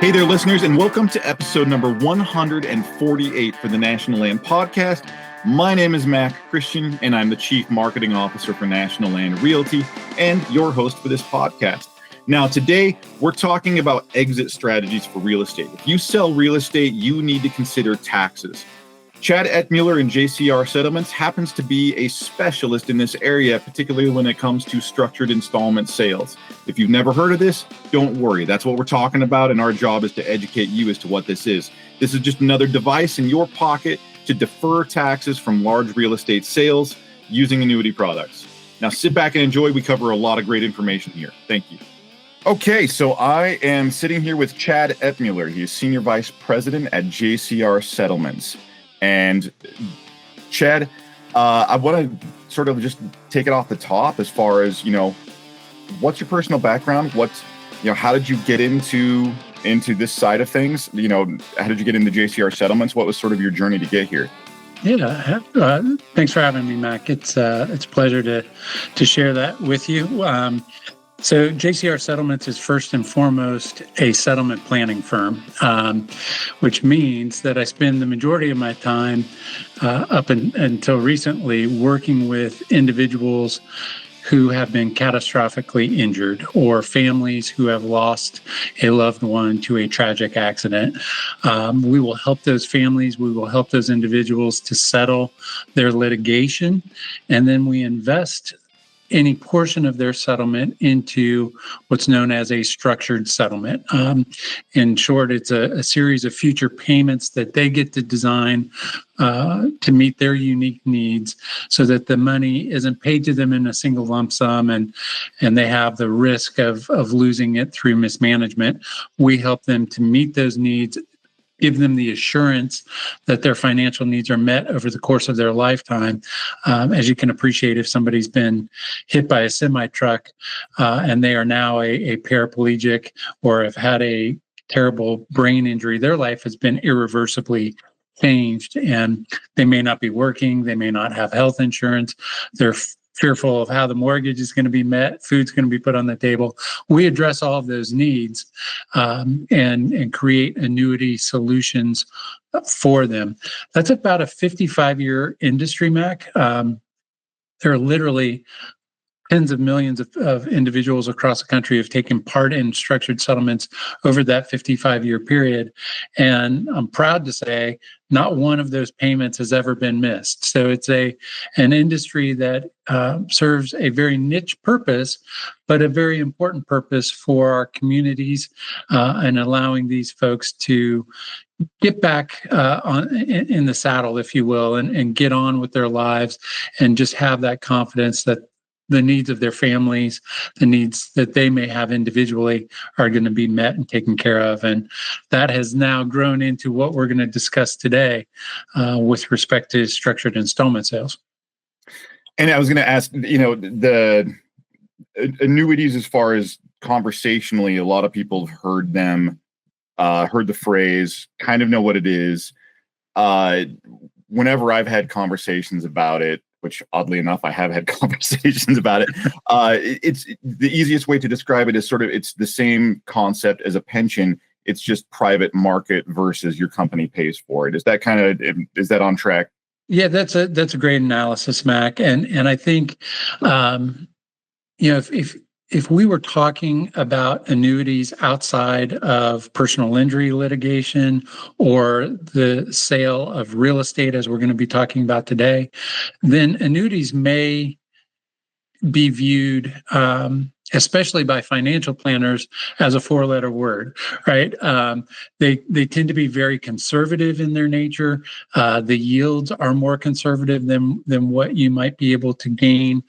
Hey there, listeners, and welcome to episode number 148 for the National Land Podcast. My name is Mac Christian, and I'm the Chief Marketing Officer for National Land Realty and your host for this podcast. Now, today, we're talking about exit strategies for real estate. If you sell real estate, you need to consider taxes. Chad Ettmueller in JCR Settlements happens to be a specialist in this area, particularly when it comes to structured installment sales. If you've never heard of this, don't worry. That's what we're talking about, and our job is to educate you as to what this is. This is just another device in your pocket to defer taxes from large real estate sales using annuity products. Now, sit back and enjoy. We cover a lot of great information here. Thank you. Okay, so I am sitting here with Chad Ettmueller. He is Senior Vice President at JCR Settlements. And Chad, I want to sort of just take it off the top as far as, what's your personal background? How did you get into this side of things? How did you get into JCR Settlements? What was sort of your journey to get here? Yeah, thanks for having me, Mac. It's a pleasure to share that with you. So JCR Settlements is first and foremost a settlement planning firm, which means that I spend the majority of my time until recently working with individuals who have been catastrophically injured or families who have lost a loved one to a tragic accident. We will help those families. We will help those individuals to settle their litigation, and then we invest any portion of their settlement into what's known as a structured settlement. In short, it's a series of future payments that they get to design to meet their unique needs so that the money isn't paid to them in a single lump sum and they have the risk of losing it through mismanagement. We help them to meet those needs, give them the assurance that their financial needs are met over the course of their lifetime. As you can appreciate, if somebody's been hit by a semi-truck and they are now a paraplegic or have had a terrible brain injury, their life has been irreversibly changed, and they may not be working, they may not have health insurance, they're fearful of how the mortgage is going to be met, food's going to be put on the table. We address all of those needs and create annuity solutions for them. That's about a 55-year industry, Mac. There are literally tens of millions of individuals across the country have taken part in structured settlements over that 55-year period. And I'm proud to say not one of those payments has ever been missed. So it's an industry that serves a very niche purpose, but a very important purpose for our communities and allowing these folks to get back in the saddle, if you will, and get on with their lives and just have that confidence that the needs of their families, the needs that they may have individually are going to be met and taken care of. And that has now grown into what we're going to discuss today with respect to structured installment sales. And I was going to ask, the annuities, as far as conversationally, a lot of people have heard them, heard the phrase, kind of know what it is. Whenever I've had conversations about it, which oddly enough, I have had conversations about it. It's the easiest way to describe it is it's the same concept as a pension. It's just private market versus your company pays for it. Is that on track? Yeah, that's a great analysis, Mac. And I think, if we were talking about annuities outside of personal injury litigation or the sale of real estate, as we're going to be talking about today, then annuities may be viewed, especially by financial planners, as a four-letter word, right? They tend to be very conservative in their nature. The yields are more conservative than what you might be able to gain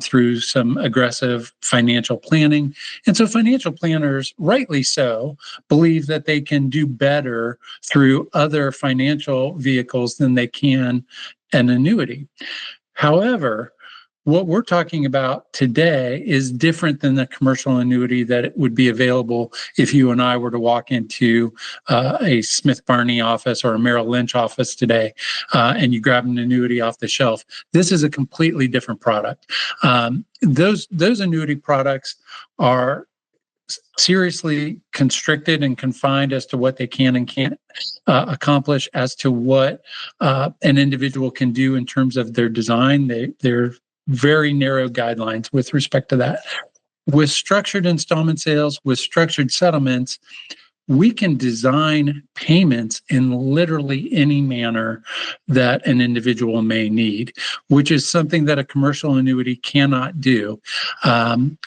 through some aggressive financial planning. And so financial planners, rightly so, believe that they can do better through other financial vehicles than they can an annuity. However, what we're talking about today is different than the commercial annuity that would be available if you and I were to walk into a Smith Barney office or a Merrill Lynch office today and you grab an annuity off the shelf. This is a completely different product. Those annuity products are seriously constricted and confined as to what they can and can't accomplish, as to what an individual can do in terms of their design. They're very narrow guidelines with respect to that. With structured installment sales, with structured settlements, we can design payments in literally any manner that an individual may need, which is something that a commercial annuity cannot do. When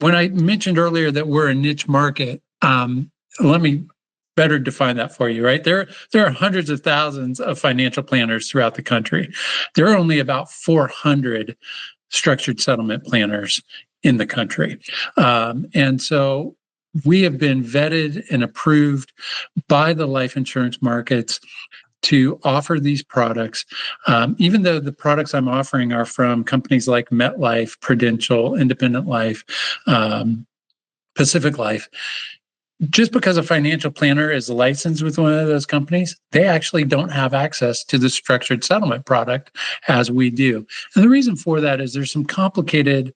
I mentioned earlier that we're a niche market, let me better define that for you, right? There are hundreds of thousands of financial planners throughout the country. There are only about 400 structured settlement planners in the country. And so we have been vetted and approved by the life insurance markets to offer these products, even though the products I'm offering are from companies like MetLife, Prudential, Independent Life, Pacific Life. Just because a financial planner is licensed with one of those companies, they actually don't have access to the structured settlement product as we do. And the reason for that is there's some complicated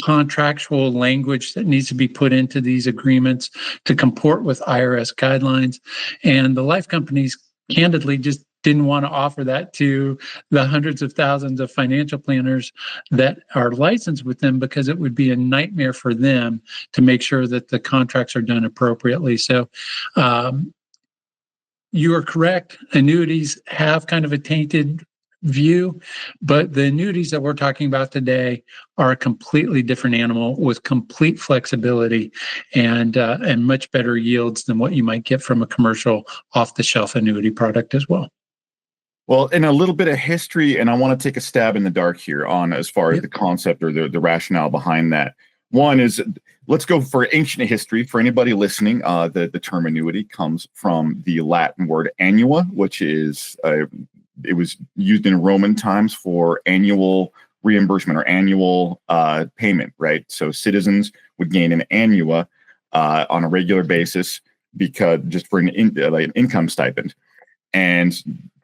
contractual language that needs to be put into these agreements to comport with IRS guidelines. And the life companies candidly just didn't want to offer that to the hundreds of thousands of financial planners that are licensed with them, because it would be a nightmare for them to make sure that the contracts are done appropriately. So you are correct. Annuities have kind of a tainted view, but the annuities that we're talking about today are a completely different animal with complete flexibility and much better yields than what you might get from a commercial off-the-shelf annuity product as well. Well, in a little bit of history, and I want to take a stab in the dark here on as far as the concept or the rationale behind that. One is, let's go for ancient history. For anybody listening, the term annuity comes from the Latin word annua, which is it was used in Roman times for annual reimbursement or annual payment, right? So citizens would gain an annua on a regular basis because just for an income stipend. And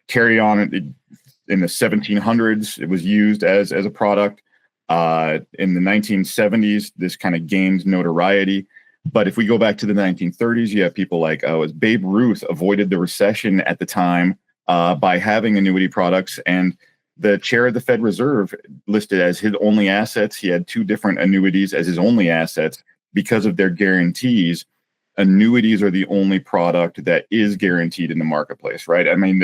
carry on in the 1700s, it was used as a product. In the 1970s, this kind of gained notoriety. But if we go back to the 1930s, you have people like as Babe Ruth avoided the recession at the time by having annuity products, and the chair of the Fed Reserve listed as his only assets. He had two different annuities as his only assets because of their guarantees. Annuities are the only product that is guaranteed in the marketplace, right? I mean,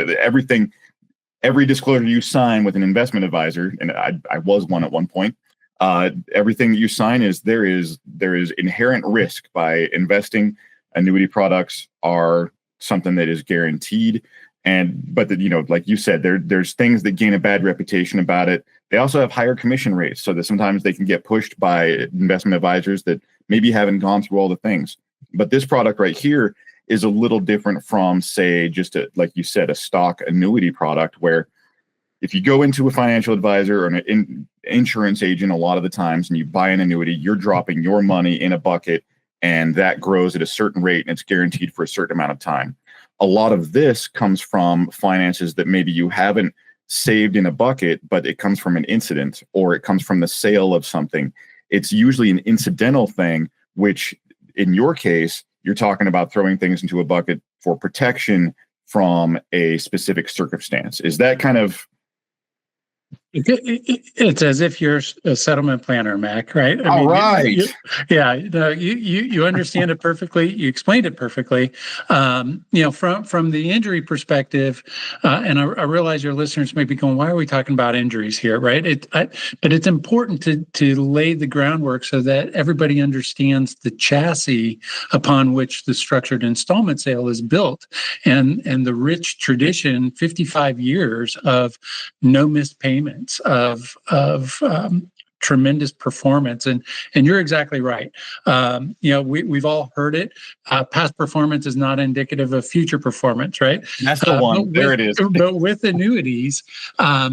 every disclosure you sign with an investment advisor, and I was one at one point, everything that you sign is there is inherent risk by investing. Annuity products are something that is guaranteed. But like you said, there's things that gain a bad reputation about it. They also have higher commission rates, so that sometimes they can get pushed by investment advisors that maybe haven't gone through all the things. But this product right here is a little different from, say, just like you said, a stock annuity product, where if you go into a financial advisor or an insurance agent, a lot of the times, and you buy an annuity, you're dropping your money in a bucket, and that grows at a certain rate, and it's guaranteed for a certain amount of time. A lot of this comes from finances that maybe you haven't saved in a bucket, but it comes from an incident, or it comes from the sale of something. It's usually an incidental thing, which in your case, you're talking about throwing things into a bucket for protection from a specific circumstance. Is that kind of... It's as if you're a settlement planner, Mac, right? All right. You understand it perfectly. You explained it perfectly. From the injury perspective, and I realize your listeners may be going, "Why are we talking about injuries here?" Right? But it's important to lay the groundwork so that everybody understands the chassis upon which the structured installment sale is built, and the rich tradition, 55 years of no missed payments, of tremendous performance, and you're exactly right. We've all heard it. Past performance is not indicative of future performance, right? That's the one. There it is. But with annuities,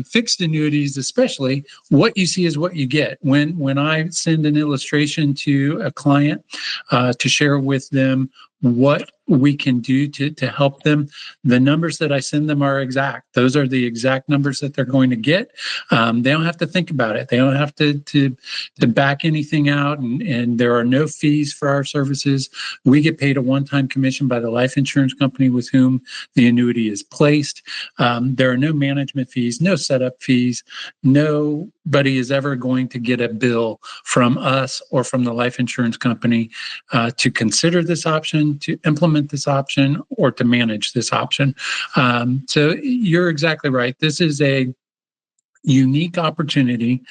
fixed annuities especially, what you see is what you get. When I send an illustration to a client to share with them what we can do to help them. The numbers that I send them are exact. Those are the exact numbers that they're going to get. They don't have to think about it. They don't have to back anything out, and there are no fees for our services. We get paid a one-time commission by the life insurance company with whom the annuity is placed. There are no management fees, no setup fees. Nobody is ever going to get a bill from us or from the life insurance company to consider this option, to implement this option, or to manage this option. So you're exactly right. This is a unique opportunity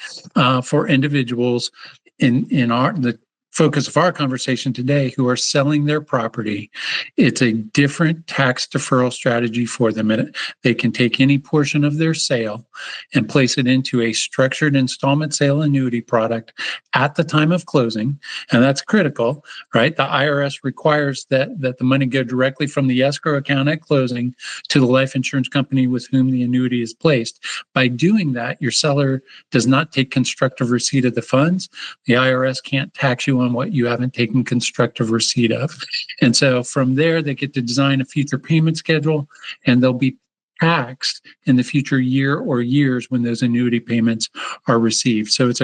for individuals in the focus of our conversation today who are selling their property. It's a different tax deferral strategy for them. They can take any portion of their sale and place it into a structured installment sale annuity product at the time of closing. And that's critical, right? The IRS requires that the money go directly from the escrow account at closing to the life insurance company with whom the annuity is placed. By doing that, your seller does not take constructive receipt of the funds. The IRS can't tax you on what you haven't taken constructive receipt of. And so from there, they get to design a future payment schedule, and they'll be taxed in the future year or years when those annuity payments are received. So it's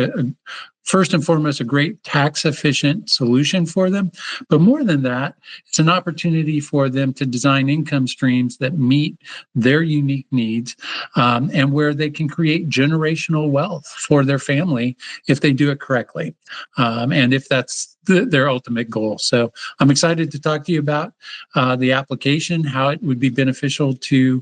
first and foremost, a great tax efficient solution for them. But more than that, it's an opportunity for them to design income streams that meet their unique needs, and where they can create generational wealth for their family if they do it correctly. And if that's their ultimate goal. So I'm excited to talk to you about the application, how it would be beneficial to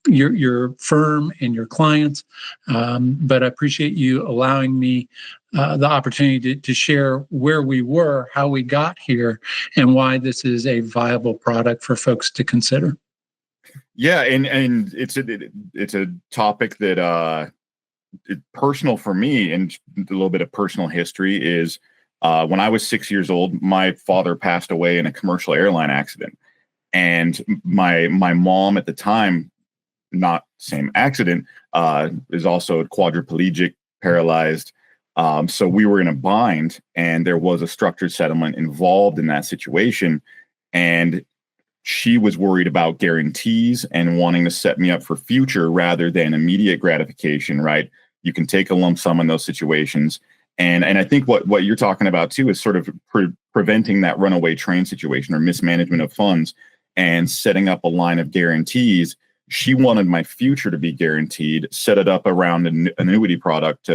your firm and your clients. But I appreciate you allowing me the opportunity to share where we were, how we got here, and why this is a viable product for folks to consider. Yeah, and it's a topic that personal for me, and a little bit of personal history is when I was 6 years old, my father passed away in a commercial airline accident, and my mom at the time, not same accident, is also quadriplegic, paralyzed. So we were in a bind, and there was a structured settlement involved in that situation. And she was worried about guarantees and wanting to set me up for future rather than immediate gratification, right? You can take a lump sum in those situations. And I think what you're talking about too is sort of preventing that runaway train situation or mismanagement of funds and setting up a line of guarantees. She wanted my future to be guaranteed, set it up around an annuity product.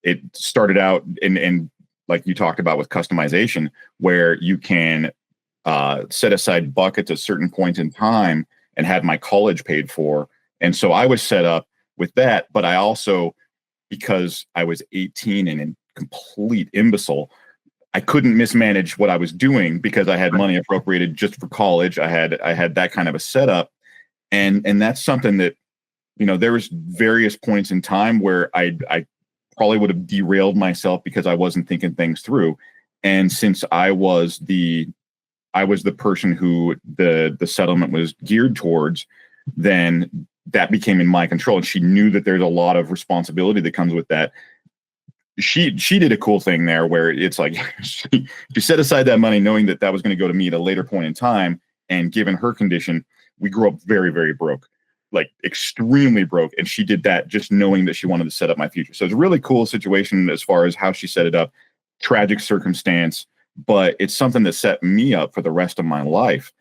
It started out in like you talked about with customization, where you can set aside buckets at certain points in time and have my college paid for. And so I was set up with that, but I also, because I was 18 and a complete imbecile, I couldn't mismanage what I was doing because I had money appropriated just for college. I had that kind of a setup. And that's something that, there was various points in time where I probably would have derailed myself because I wasn't thinking things through. And since I was the person who the settlement was geared towards, then that became in my control. And she knew that there's a lot of responsibility that comes with that. She did a cool thing there where it's like she set aside that money knowing that was going to go to me at a later point in time. And given her condition, we grew up very, very broke, like extremely broke. And she did that just knowing that she wanted to set up my future. So it's a really cool situation as far as how she set it up. Tragic circumstance, but it's something that set me up for the rest of my life.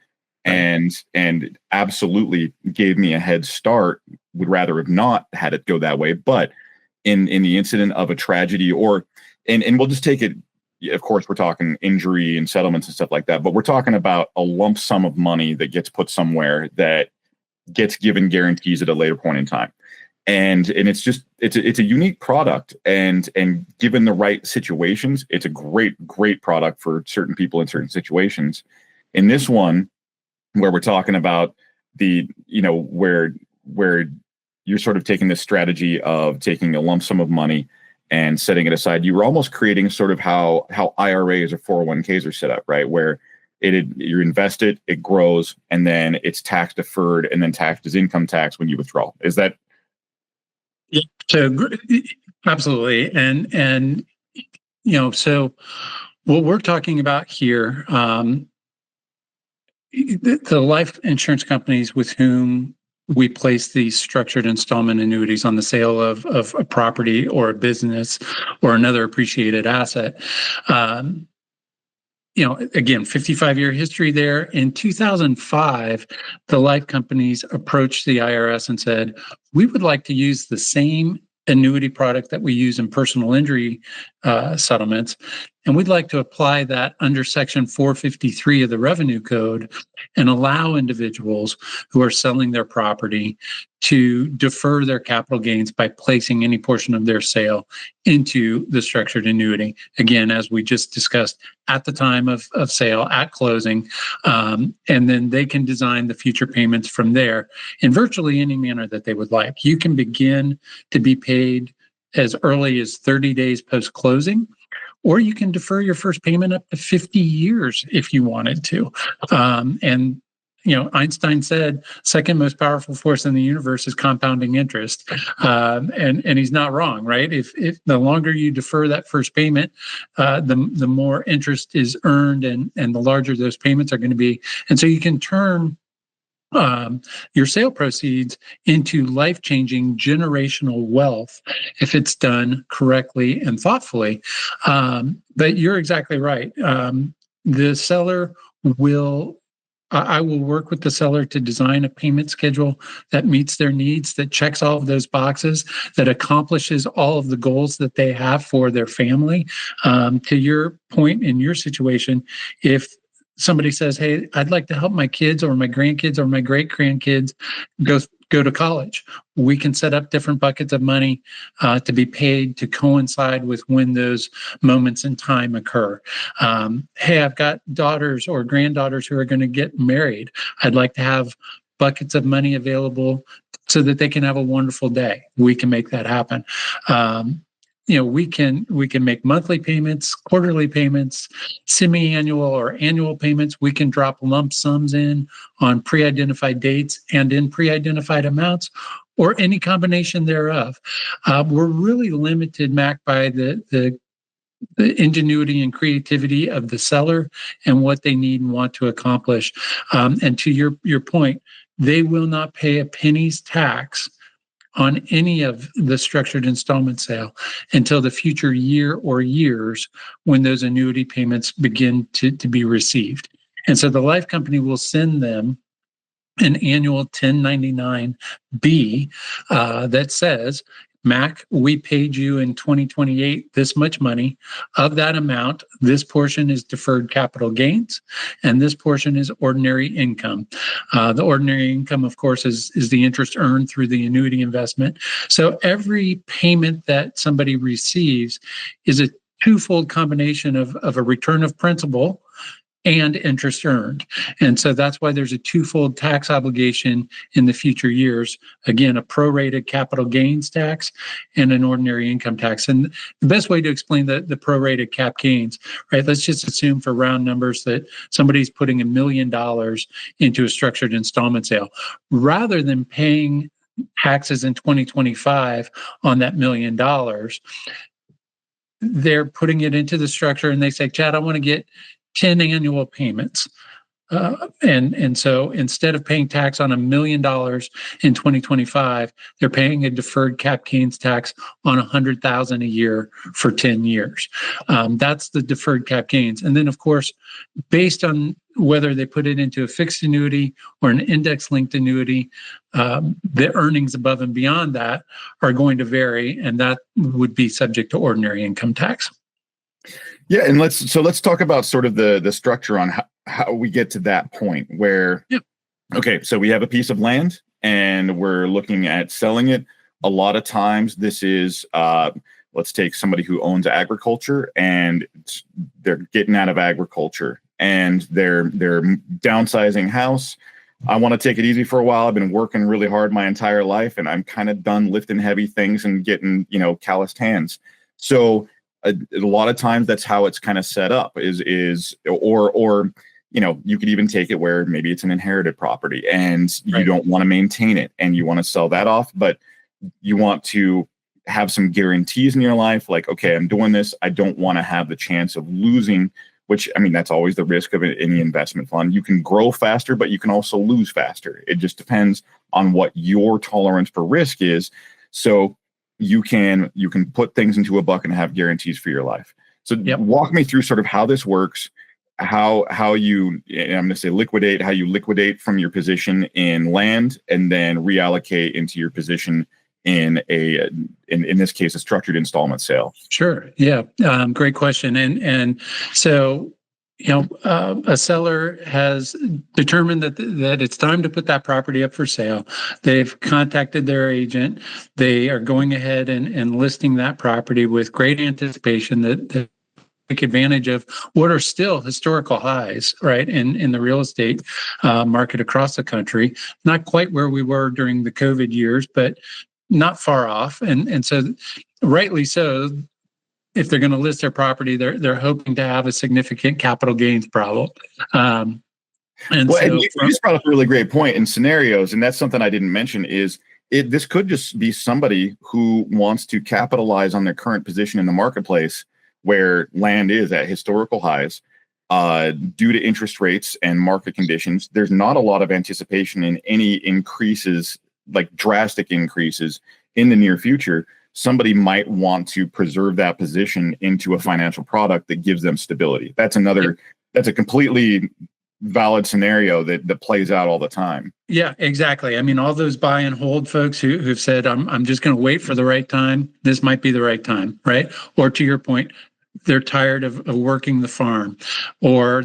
And absolutely gave me a head start. Would rather have not had it go that way. But in the incident of a tragedy and we'll just take it, of course, we're talking injury and settlements and stuff like that, but we're talking about a lump sum of money that gets put somewhere that gets given guarantees at a later point in time. And it's a unique product, and given the right situations, it's a great product for certain people in certain situations. In this one, where we're talking about where you're sort of taking this strategy of taking a lump sum of money and setting it aside, you were almost creating sort of how IRAs or 401ks are set up, right? Where you invest it, it grows, and then it's tax deferred and then taxed as income tax when you withdraw. Is that? Yeah, so absolutely. And so what we're talking about here, the life insurance companies with whom we place these structured installment annuities on the sale of a property or a business or another appreciated asset. Again, 55-year history there. In 2005, the life companies approached the IRS and said, we would like to use the same annuity product that we use in personal injury settlements, and we'd like to apply that under Section 453 of the Revenue Code and allow individuals who are selling their property to defer their capital gains by placing any portion of their sale into the structured annuity. Again, as we just discussed, at the time of sale, at closing, and then they can design the future payments from there in virtually any manner that they would like. You can begin to be paid as early as 30 days post-closing, or you can defer your first payment up to 50 years if you wanted to. Einstein said, second most powerful force in the universe is compounding interest. And he's not wrong, right? If the longer you defer that first payment, the more interest is earned and the larger those payments are going to be. And so you can turn your sale proceeds into life-changing generational wealth if it's done correctly and thoughtfully. But you're exactly right. The seller I will work with the seller to design a payment schedule that meets their needs, that checks all of those boxes, that accomplishes all of the goals that they have for their family. To your point in your situation, if somebody says, hey, I'd like to help my kids or my grandkids or my great grandkids go to college, we can set up different buckets of money to be paid to coincide with when those moments in time occur. Hey, I've got daughters or granddaughters who are going to get married. I'd like to have buckets of money available so that they can have a wonderful day. We can make that happen. We can make monthly payments, quarterly payments, semi-annual or annual payments. We can drop lump sums in on pre-identified dates and in pre-identified amounts, or any combination thereof. We're really limited, Mac, by the ingenuity and creativity of the seller and what they need and want to accomplish. And to your point, they will not pay a penny's tax on any of the structured installment sale until the future year or years when those annuity payments begin to be received. And so the life company will send them an annual 1099-B that says, Mac, we paid you in 2028 this much money. Of that amount, this portion is deferred capital gains, and this portion is ordinary income. The ordinary income, of course, is the interest earned through the annuity investment. So every payment that somebody receives is a twofold combination of a return of principal and interest earned. And so that's why there's a twofold tax obligation in the future years. Again, a prorated capital gains tax and an ordinary income tax. And the best way to explain the prorated cap gains, right? Let's just assume for round numbers that somebody's putting $1 million into a structured installment sale. Rather than paying taxes in 2025 on that $1 million, they're putting it into the structure and they say, Chad, I want to get 10 annual payments. And so instead of paying tax on $1 million in 2025, they're paying a deferred cap gains tax on $100,000 a year for 10 years. That's the deferred cap gains. And then, of course, based on whether they put it into a fixed annuity or an index-linked annuity, the earnings above and beyond that are going to vary, and that would be subject to ordinary income tax. Yeah, and let's talk about sort of the structure on how we get to that point where, okay, so we have a piece of land and we're looking at selling it. A lot of times this is, let's take somebody who owns agriculture and they're getting out of agriculture and they're downsizing house. I want to take it easy for a while. I've been working really hard my entire life and I'm kind of done lifting heavy things and getting, calloused hands. So a lot of times that's how it's kind of set up or you could even take it where maybe it's an inherited property and you don't want to maintain it and you want to sell that off, but you want to have some guarantees in your life. Like, okay, I'm doing this. I don't want to have the chance of losing which, I mean, that's always the risk of any investment fund. You can grow faster, but you can also lose faster. It just depends on what your tolerance for risk is. So you can put things into a bucket and have guarantees for your life. So walk me through sort of how this works, how you, and I'm going to say liquidate, how you liquidate from your position in land and then reallocate into your position in this case, a structured installment sale. Sure. Yeah. Great question. And so, a seller has determined that it's time to put that property up for sale. They've contacted their agent. They are going ahead and listing that property with great anticipation that take advantage of what are still historical highs, right, in the real estate market across the country. Not quite where we were during the COVID years, but not far off. And so rightly so, if they're going to list their property, they're hoping to have a significant capital gains problem. And you just brought up a really great point in scenarios, and that's something I didn't mention, is this could just be somebody who wants to capitalize on their current position in the marketplace where land is at historical highs due to interest rates and market conditions. There's not a lot of anticipation in any increases, like drastic increases in the near future. Somebody might want to preserve that position into a financial product that gives them stability. That's a completely valid scenario that plays out all the time. Yeah, exactly. I mean, all those buy and hold folks who've said, I'm just going to wait for the right time. This might be the right time, right? Or to your point, they're tired of working the farm, or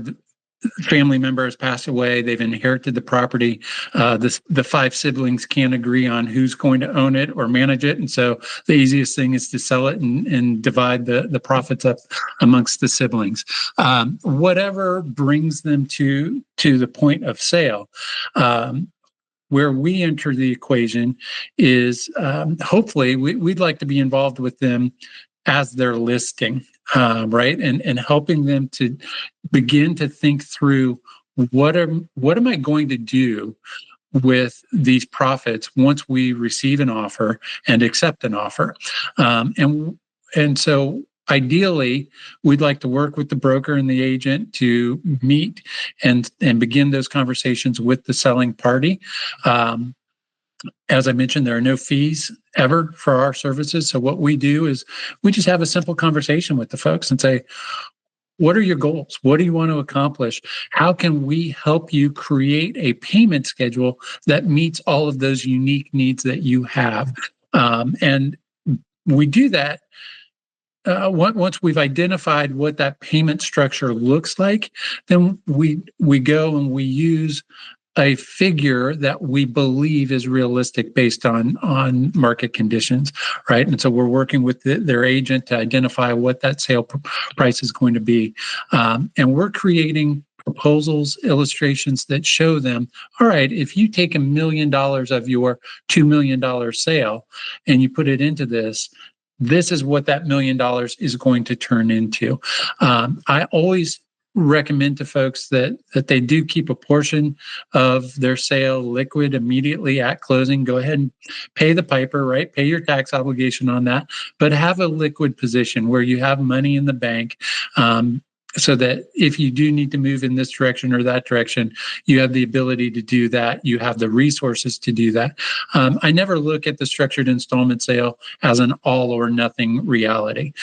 family member has passed away. They've inherited the property. The 5 siblings can't agree on who's going to own it or manage it. And so the easiest thing is to sell it and divide the profits up amongst the siblings. Whatever brings them to the point of sale. Where we enter the equation is hopefully we'd like to be involved with them as they're listing. Right, and helping them to begin to think through what am I going to do with these profits once we receive an offer and accept an offer, and so ideally we'd like to work with the broker and the agent to meet and begin those conversations with the selling party. As I mentioned, there are no fees ever for our services. So what we do is we just have a simple conversation with the folks and say, what are your goals? What do you want to accomplish? How can we help you create a payment schedule that meets all of those unique needs that you have? And we do that once we've identified what that payment structure looks like. Then we go and we use a figure that we believe is realistic based on market conditions, right? And so we're working with their agent to identify what that sale price is going to be. And we're creating proposals, illustrations that show them, all right, if you take $1 million of your $2 million sale and you put it into this is what that $1 million is going to turn into. I always recommend to folks that they do keep a portion of their sale liquid immediately at closing. Go ahead and pay the piper, right? Pay your tax obligation on that, but have a liquid position where you have money in the bank, so that if you do need to move in this direction or that direction, you have the ability to do that. You have the resources to do that. I never look at the structured installment sale as an all or nothing reality.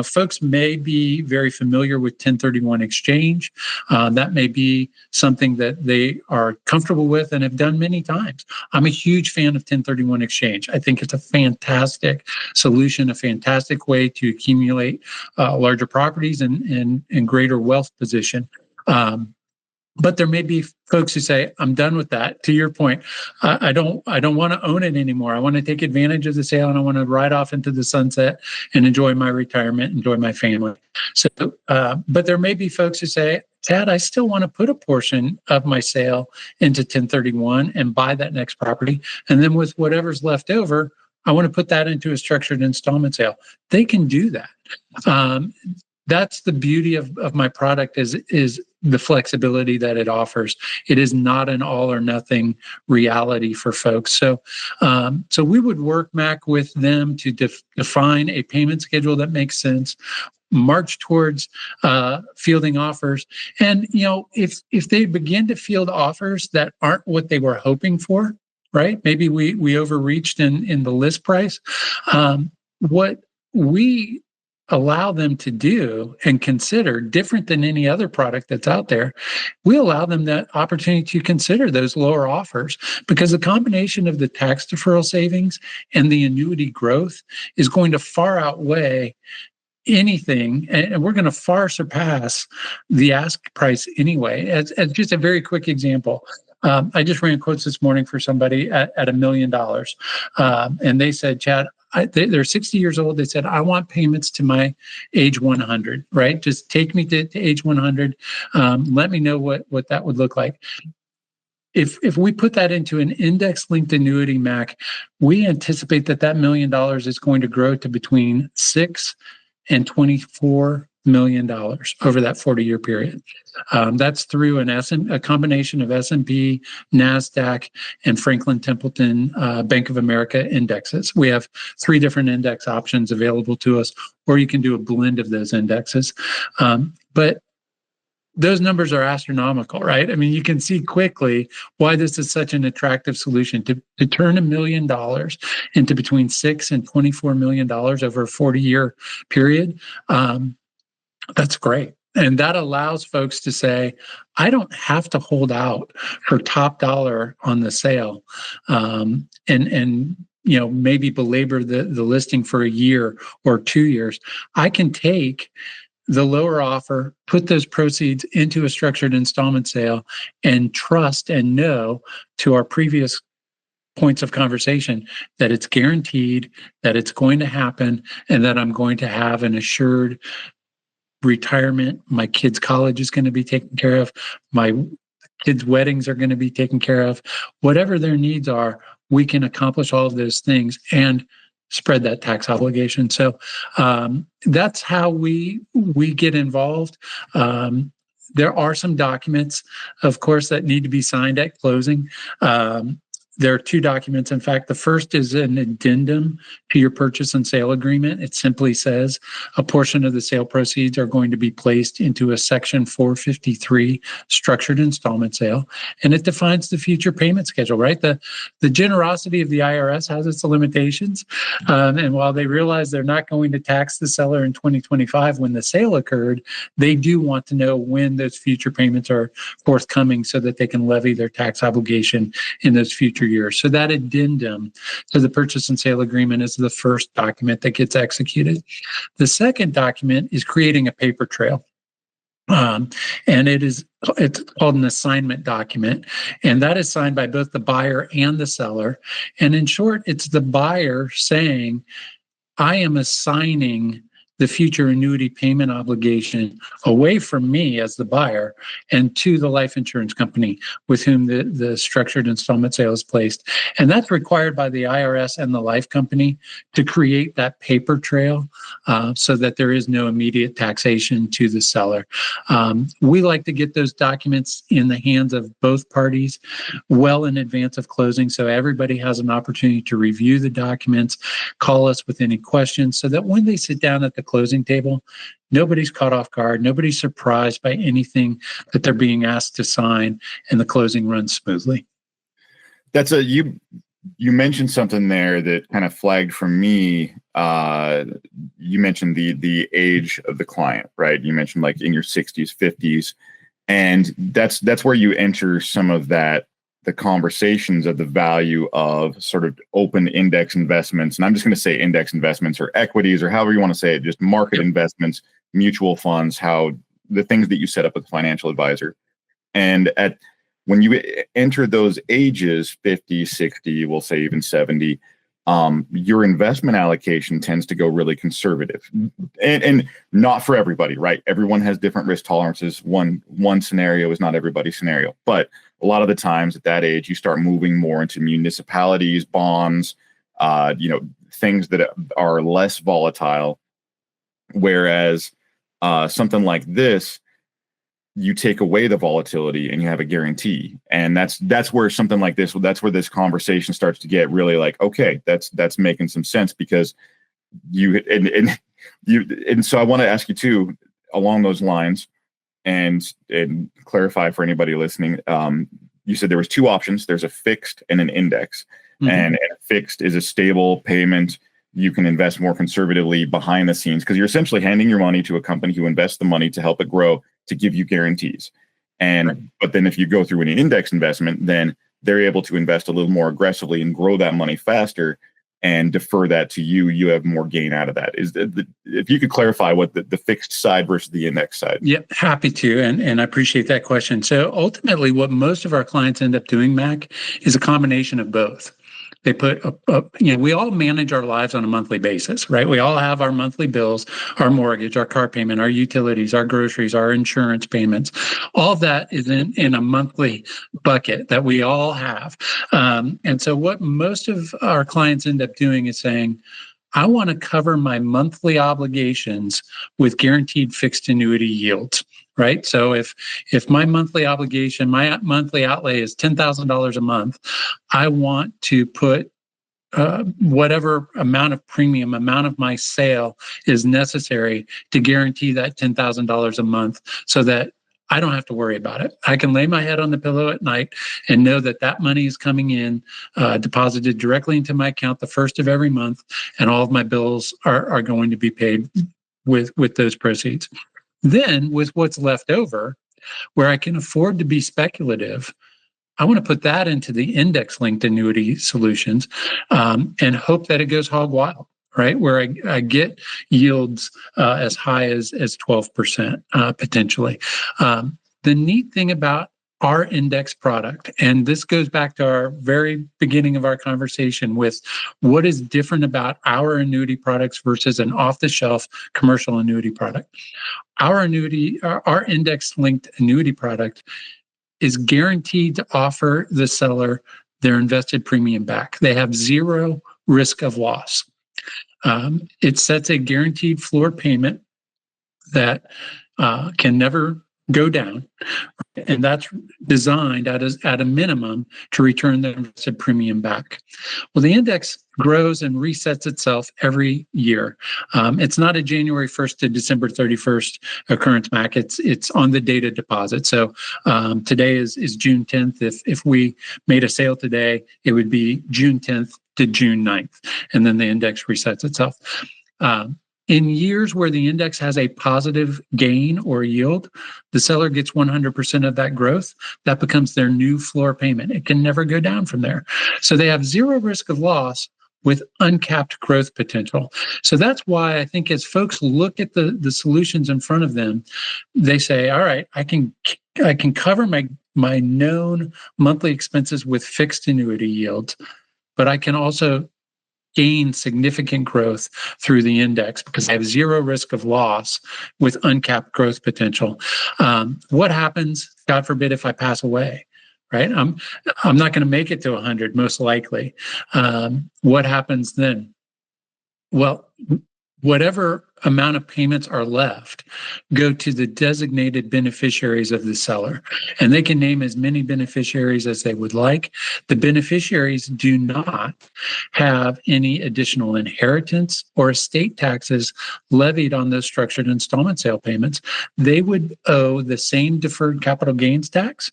Folks may be very familiar with 1031 exchange. That may be something that they are comfortable with and have done many times. I'm a huge fan of 1031 exchange. I think it's a fantastic solution, a fantastic way to accumulate larger properties and greater wealth position. But there may be folks who say, I'm done with that. To your point, I don't want to own it anymore. I want to take advantage of the sale and I want to ride off into the sunset and enjoy my retirement, enjoy my family. So, but there may be folks who say, Chad, I still want to put a portion of my sale into 1031 and buy that next property. And then with whatever's left over, I want to put that into a structured installment sale. They can do that. that's the beauty of my product is the flexibility that it offers. It is not an all or nothing reality for folks. So we would work, Mac, with them to define a payment schedule that makes sense, march towards fielding offers. And, if they begin to field offers that aren't what they were hoping for, right? Maybe we overreached in the list price. What we allow them to do and consider, different than any other product that's out there, we allow them that opportunity to consider those lower offers, because the combination of the tax deferral savings and the annuity growth is going to far outweigh anything, and we're going to far surpass the ask price anyway. As just a very quick example, I just ran quotes this morning for somebody at $1 million, and they said, Chad, they're 60 years old. They said, I want payments to my age 100, right? Just take me to age 100. Let me know what that would look like. If we put that into an index-linked annuity, Mac, we anticipate that $1 million is going to grow to between $6 and $24 million over that 40-year period. That's through a combination of S&P, NASDAQ, and Franklin Templeton Bank of America indexes. We have 3 different index options available to us, or you can do a blend of those indexes. But those numbers are astronomical, right? I mean, you can see quickly why this is such an attractive solution to turn $1 million into between $6 and $24 million over a 40-year period. That's great. And that allows folks to say, I don't have to hold out for top dollar on the sale, and maybe belabor the listing for a year or 2 years. I can take the lower offer, put those proceeds into a structured installment sale, and trust and know, to our previous points of conversation, that it's guaranteed, that it's going to happen, and that I'm going to have an assured retirement. My kids' college is going to be taken care of. My kids' weddings are going to be taken care of. Whatever their needs are, we can accomplish all of those things and spread that tax obligation. So that's how we get involved. There are some documents, of course, that need to be signed at closing. There are 2 documents. In fact, the first is an addendum to your purchase and sale agreement. It simply says a portion of the sale proceeds are going to be placed into a Section 453 structured installment sale, and it defines the future payment schedule, right? The generosity of the IRS has its limitations, and while they realize they're not going to tax the seller in 2025 when the sale occurred, they do want to know when those future payments are forthcoming so that they can levy their tax obligation in those future years. So that addendum to the purchase and sale agreement is the first document that gets executed. The second document is creating a paper trail. And it's called an assignment document. And that is signed by both the buyer and the seller. And in short, it's the buyer saying, I am assigning the future annuity payment obligation away from me as the buyer and to the life insurance company with whom the structured installment sale is placed. And that's required by the IRS and the life company to create that paper trail so that there is no immediate taxation to the seller. We like to get those documents in the hands of both parties well in advance of closing, so everybody has an opportunity to review the documents, call us with any questions, so that when they sit down at the closing table, nobody's caught off guard, nobody's surprised by anything that they're being asked to sign, and the closing runs smoothly. That's you mentioned something there that kind of flagged for me. You mentioned the age of the client, right? You mentioned like in your 60s, 50s, and that's where you enter some of that, the conversations of the value of sort of open index investments. And I'm just going to say index investments or equities or however you want to say it, just market investments, mutual funds, how the things that you set up with a financial advisor. And when you enter those ages, 50, 60, we'll say even 70, your investment allocation tends to go really conservative, and not for everybody, right? Everyone has different risk tolerances. One scenario is not everybody's scenario, but a lot of the times at that age, you start moving more into municipalities, bonds, things that are less volatile. Whereas Something like this, you take away the volatility and you have a guarantee, and that's where something like this, that's where this conversation starts to get really like, okay, that's making some sense, because and so I want to ask you too along those lines, and clarify for anybody listening. You said there was two options. There's a fixed and an index. And a fixed is a stable payment. You can invest more conservatively behind the scenes, because you're essentially handing your money to a company who invests the money to help it grow, to give you guarantees. But then if you go through an index investment, then they're able to invest a little more aggressively and grow that money faster and defer that to you. You have more gain out of that. If you could clarify what the fixed side versus the index side. Yep, happy to. And I appreciate that question. So ultimately, what most of our clients end up doing, Mac, is a combination of both. They put we all manage our lives on a monthly basis, right? We all have our monthly bills, our mortgage, our car payment, our utilities, our groceries, our insurance payments. All of that is in a monthly bucket that we all have. And so what most of our clients end up doing is saying, I want to cover my monthly obligations with guaranteed fixed annuity yields, right? So if my monthly obligation, my monthly outlay is $10,000 a month, I want to put whatever amount of premium, amount of my sale is necessary to guarantee that $10,000 a month, so that I don't have to worry about it. I can lay my head on the pillow at night and know that that money is coming in, deposited directly into my account the first of every month, and all of my bills are going to be paid with those proceeds. Then, with what's left over, where I can afford to be speculative, I want to put that into the index-linked annuity solutions, and hope that it goes hog wild, right? Where I get yields as high as 12% potentially. The neat thing about our index product, and this goes back to our very beginning of our conversation with what is different about our annuity products versus an off-the-shelf commercial annuity product. Our index-linked annuity product is guaranteed to offer the seller their invested premium back. They have zero risk of loss. It sets a guaranteed floor payment that can never go down, and that's designed at a minimum to return the invested premium back. Well, the index grows and resets itself every year. It's not a January 1st to December 31st occurrence, Mac. It's on the date of deposit. So today is June 10th. If we made a sale today, it would be June 10th to June 9th, and then the index resets itself. In years where the index has a positive gain or yield, the seller gets 100% of that growth. That becomes their new floor payment. It can never go down from there. So they have zero risk of loss with uncapped growth potential. So that's why I think as folks look at the solutions in front of them, they say, all right, I can cover my known monthly expenses with fixed annuity yields, but I can also gain significant growth through the index because I have zero risk of loss with uncapped growth potential. What happens, God forbid, if I pass away? Right? I'm not going to make it to 100, most likely. What happens then? Well, whatever amount of payments are left go to the designated beneficiaries of the seller, and they can name as many beneficiaries as they would like. The beneficiaries do not have any additional inheritance or estate taxes levied on those structured installment sale payments. They would owe the same deferred capital gains tax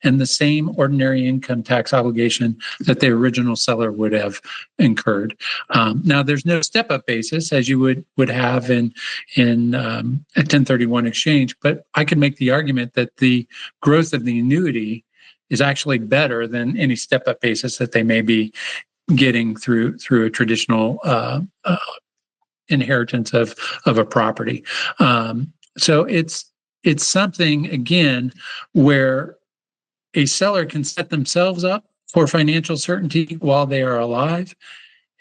and the same ordinary income tax obligation that the original seller would have incurred. Now, there's no step-up basis as you would have in a 1031 exchange, but I could make the argument that the growth of the annuity is actually better than any step-up basis that they may be getting through a traditional inheritance of a property. So it's something, again, where a seller can set themselves up for financial certainty while they are alive,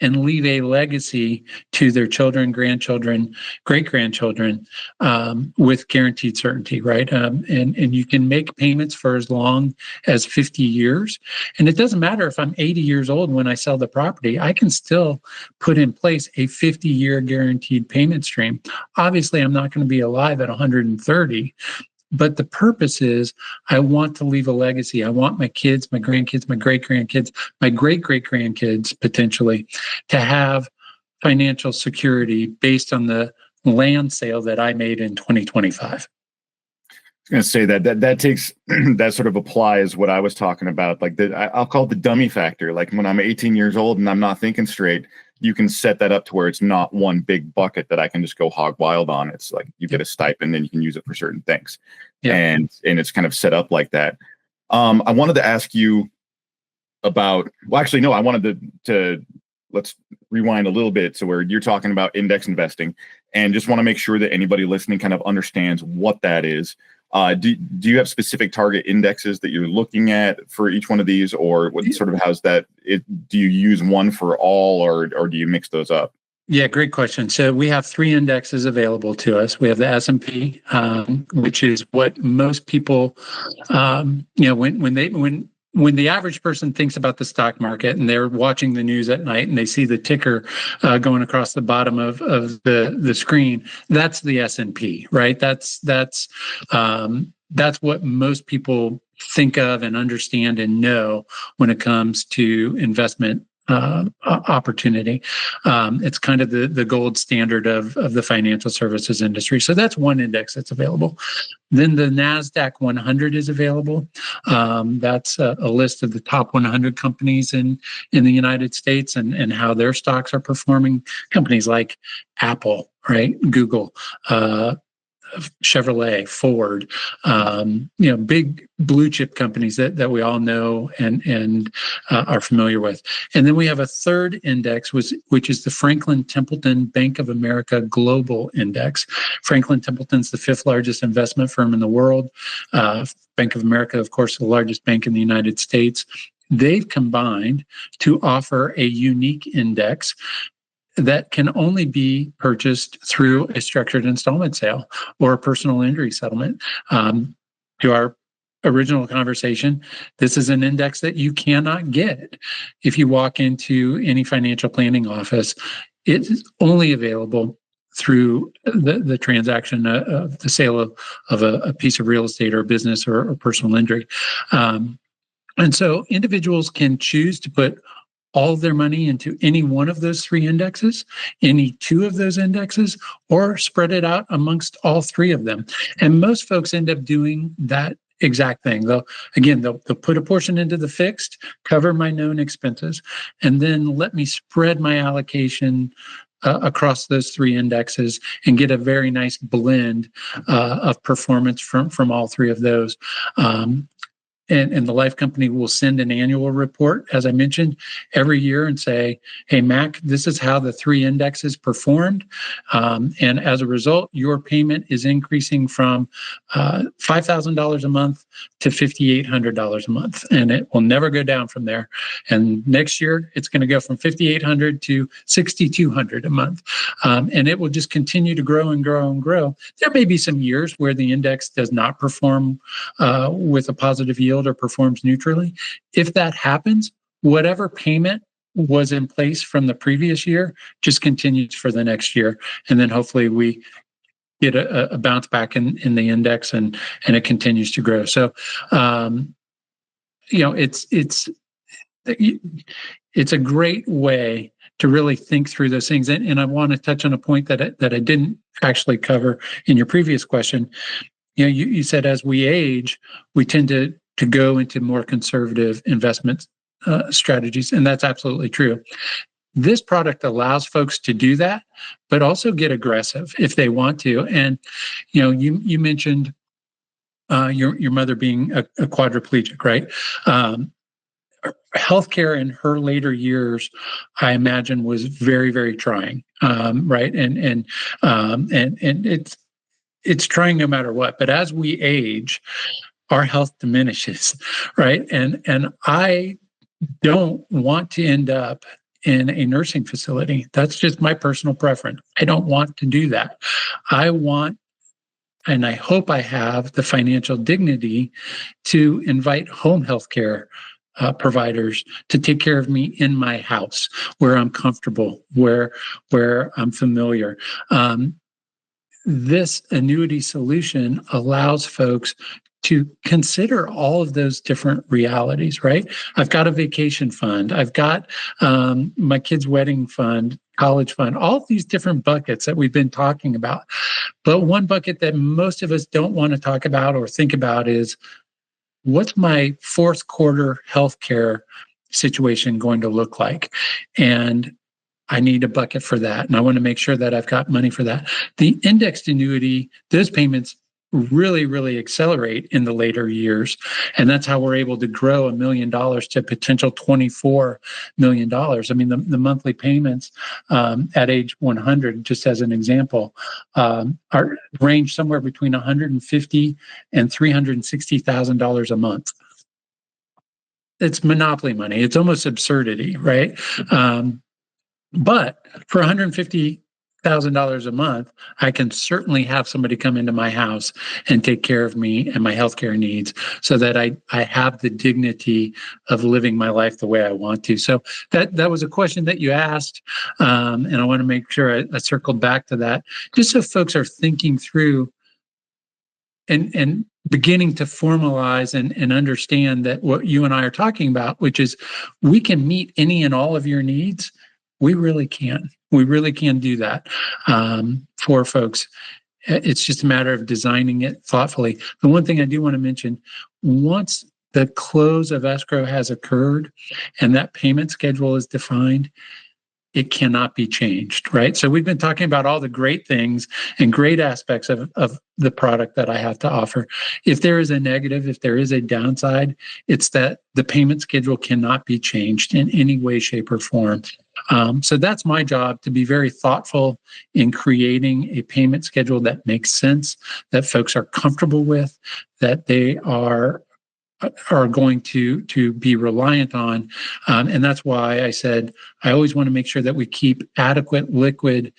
and leave a legacy to their children, grandchildren, great-grandchildren with guaranteed certainty, right? And you can make payments for as long as 50 years. And it doesn't matter if I'm 80 years old when I sell the property, I can still put in place a 50-year guaranteed payment stream. Obviously, I'm not going to be alive at 130, but the purpose is I want to leave a legacy. I want my kids, my grandkids, my great-grandkids, my great-great-grandkids potentially to have financial security based on the land sale that I made in 2025. I was going to say that takes that sort of applies what I was talking about. Like I'll call it the dummy factor. Like when I'm 18 years old and I'm not thinking straight, you can set that up to where it's not one big bucket that I can just go hog wild on. It's like you get a stipend and you can use it for certain things. Yeah. And it's kind of set up like that. I wanted to ask you about, well, actually, no, I wanted to let's rewind a little bit. So where you're talking about index investing and just want to make sure that anybody listening kind of understands what that is. Do you have specific target indexes that you're looking at for each one of these, or what sort of how's that? Do you use one for all, or do you mix those up? Yeah, great question. So we have 3 indexes available to us. We have the S&P, which is what most people, when the average person thinks about the stock market and they're watching the news at night and they see the ticker going across the bottom of the screen, that's the S&P, right? That's what most people think of and understand and know when it comes to investment opportunity. It's kind of the gold standard of the financial services industry. So that's one index that's available. Then the NASDAQ 100 is available. That's a list of the top 100 companies in the United States and how their stocks are performing. Companies like Apple, right? Google, Chevrolet, Ford, big blue chip companies that we all know and are familiar with. And then we have a third index, which is the Franklin Templeton Bank of America Global Index. Franklin Templeton's the 5th largest investment firm in the world. Bank of America, of course, the largest bank in the United States. They've combined to offer a unique index that can only be purchased through a structured installment sale or a personal injury settlement. To our original conversation, this is an index that you cannot get if you walk into any financial planning office. It's only available through the transaction of the sale of a piece of real estate or a business or personal injury. And so individuals can choose to put all of their money into any one of those 3 indexes, any 2 of those indexes, or spread it out amongst all 3 of them. And most folks end up doing that exact thing. They'll put a portion into the fixed, cover my known expenses, and then let me spread my allocation across those 3 indexes and get a very nice blend of performance from all 3 of those. And the life company will send an annual report, as I mentioned, every year and say, hey, Mac, this is how the 3 indexes performed. And as a result, your payment is increasing from $5,000 a month to $5,800 a month. And it will never go down from there. And next year, it's going to go from $5,800 to $6,200 a month. And it will just continue to grow and grow and grow. There may be some years where the index does not perform with a positive yield or performs neutrally. If that happens, whatever payment was in place from the previous year just continues for the next year. And then hopefully we get a bounce back in the index and it continues to grow. So, it's a great way to really think through those things. And I want to touch on a point that I didn't actually cover in your previous question. You said as we age, we tend to go into more conservative investment strategies, and that's absolutely true. This product allows folks to do that, but also get aggressive if they want to. And you mentioned your mother being a quadriplegic, right? Healthcare in her later years, I imagine, was very, very trying, right? And it's trying no matter what. But as we age, our health diminishes, right? And I don't want to end up in a nursing facility. That's just my personal preference. I don't want to do that. I want, and I hope I have, the financial dignity to invite home health care providers to take care of me in my house, where I'm comfortable, where I'm familiar. This annuity solution allows folks to consider all of those different realities, right? I've got a vacation fund. I've got my kid's wedding fund, college fund, all of these different buckets that we've been talking about. But one bucket that most of us don't want to talk about or think about is, what's my fourth quarter healthcare situation going to look like? And I need a bucket for that. And I want to make sure that I've got money for that. The indexed annuity, those payments really, really accelerate in the later years. And that's how we're able to grow $1 million to potential $24 million. I mean, the monthly payments at age 100, just as an example, are range somewhere between $150,000 and $360,000 a month. It's monopoly money. It's almost absurdity, right? But for $150,000 a month, I can certainly have somebody come into my house and take care of me and my healthcare needs, so that I have the dignity of living my life the way I want to. So that was a question that you asked, and I want to make sure I circled back to that, just so folks are thinking through and beginning to formalize and understand that what you and I are talking about, which is we can meet any and all of your needs. We really can. We really can do that for folks. It's just a matter of designing it thoughtfully. The one thing I do want to mention, once the close of escrow has occurred and that payment schedule is defined, it cannot be changed, right? So we've been talking about all the great things and great aspects of the product that I have to offer. If there is a negative, if there is a downside, it's that the payment schedule cannot be changed in any way, shape, or form. So that's my job, to be very thoughtful in creating a payment schedule that makes sense, that folks are comfortable with, that they are going to be reliant on. And that's why I said I always want to make sure that we keep adequate liquid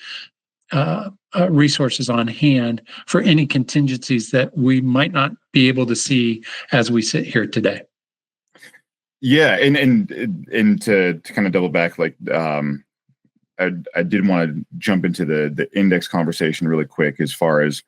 resources on hand for any contingencies that we might not be able to see as we sit here today. Yeah, and to kind of double back, like I did want to jump into the index conversation really quick, as far as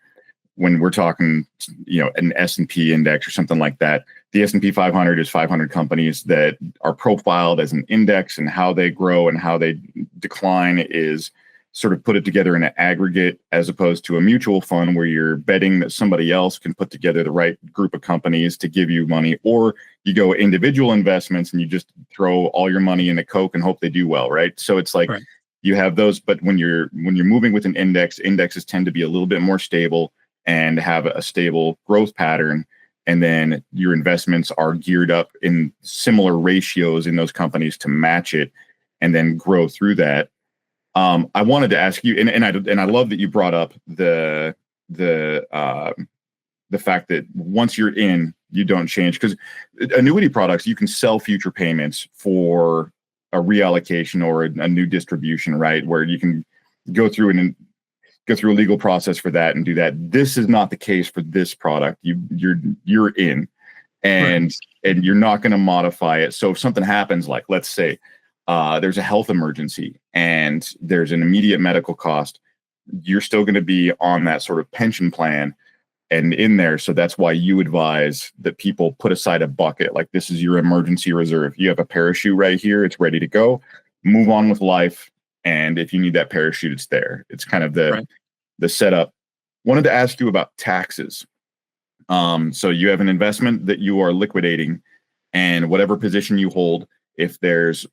when we're talking, an S&P index or something like that. The S&P 500 is 500 companies that are profiled as an index, and how they grow and how they decline is sort of put it together in an aggregate, as opposed to a mutual fund where you're betting that somebody else can put together the right group of companies to give you money, or you go individual investments and you just throw all your money in a Coke and hope they do well, right? So it's like, right, you have those, but when you're moving with an index, indexes tend to be a little bit more stable and have a stable growth pattern. And then your investments are geared up in similar ratios in those companies to match it and then grow through that. I wanted to ask you, and I love that you brought up the fact that once you're in, you don't change, because annuity products, you can sell future payments for a reallocation or a new distribution, right? Where you can go through a legal process for that and do that. This is not the case for this product. You're in, and you're not going to modify it. So if something happens, like let's say there's a health emergency and there's an immediate medical cost, you're still going to be on that sort of pension plan and in there. So that's why you advise that people put aside a bucket. Like, this is your emergency reserve. You have a parachute right here. It's ready to go. Move on with life. And if you need that parachute, it's there. It's kind of the setup. Wanted to ask you about taxes. So you have an investment that you are liquidating, and whatever position you hold, if there's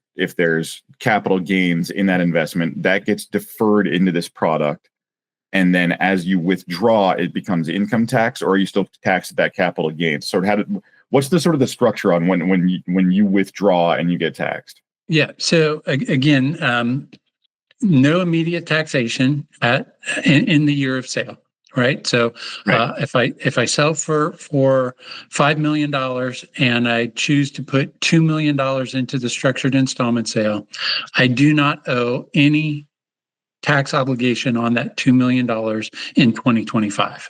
capital gains in that investment, that gets deferred into this product. And then as you withdraw, it becomes income tax, or are you still taxed at that capital gain? So what's the sort of the structure on when you withdraw and you get taxed? Yeah. So again, no immediate taxation in the year of sale. right? So if I sell for $5 million and I choose to put $2 million into the structured installment sale, I do not owe any tax obligation on that $2 million in 2025.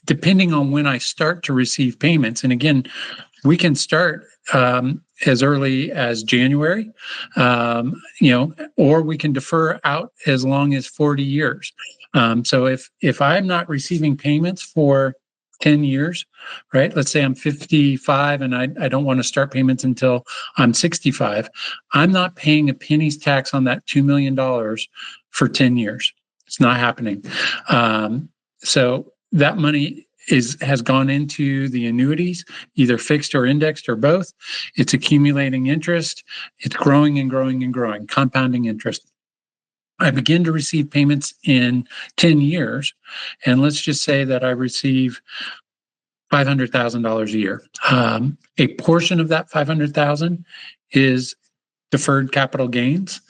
Depending on when I start to receive payments, and again, we can start as early as January, or we can defer out as long as 40 years. So if I'm not receiving payments for 10 years, right? Let's say I'm 55 and I don't want to start payments until I'm 65. I'm not paying a penny's tax on that $2 million for 10 years. It's not happening. So that money has gone into the annuities, either fixed or indexed or both. It's accumulating interest. It's growing and growing and growing, compounding interest. I begin to receive payments in 10 years, and let's just say that I receive $500,000 a year. A portion of that $500,000 is deferred capital gains,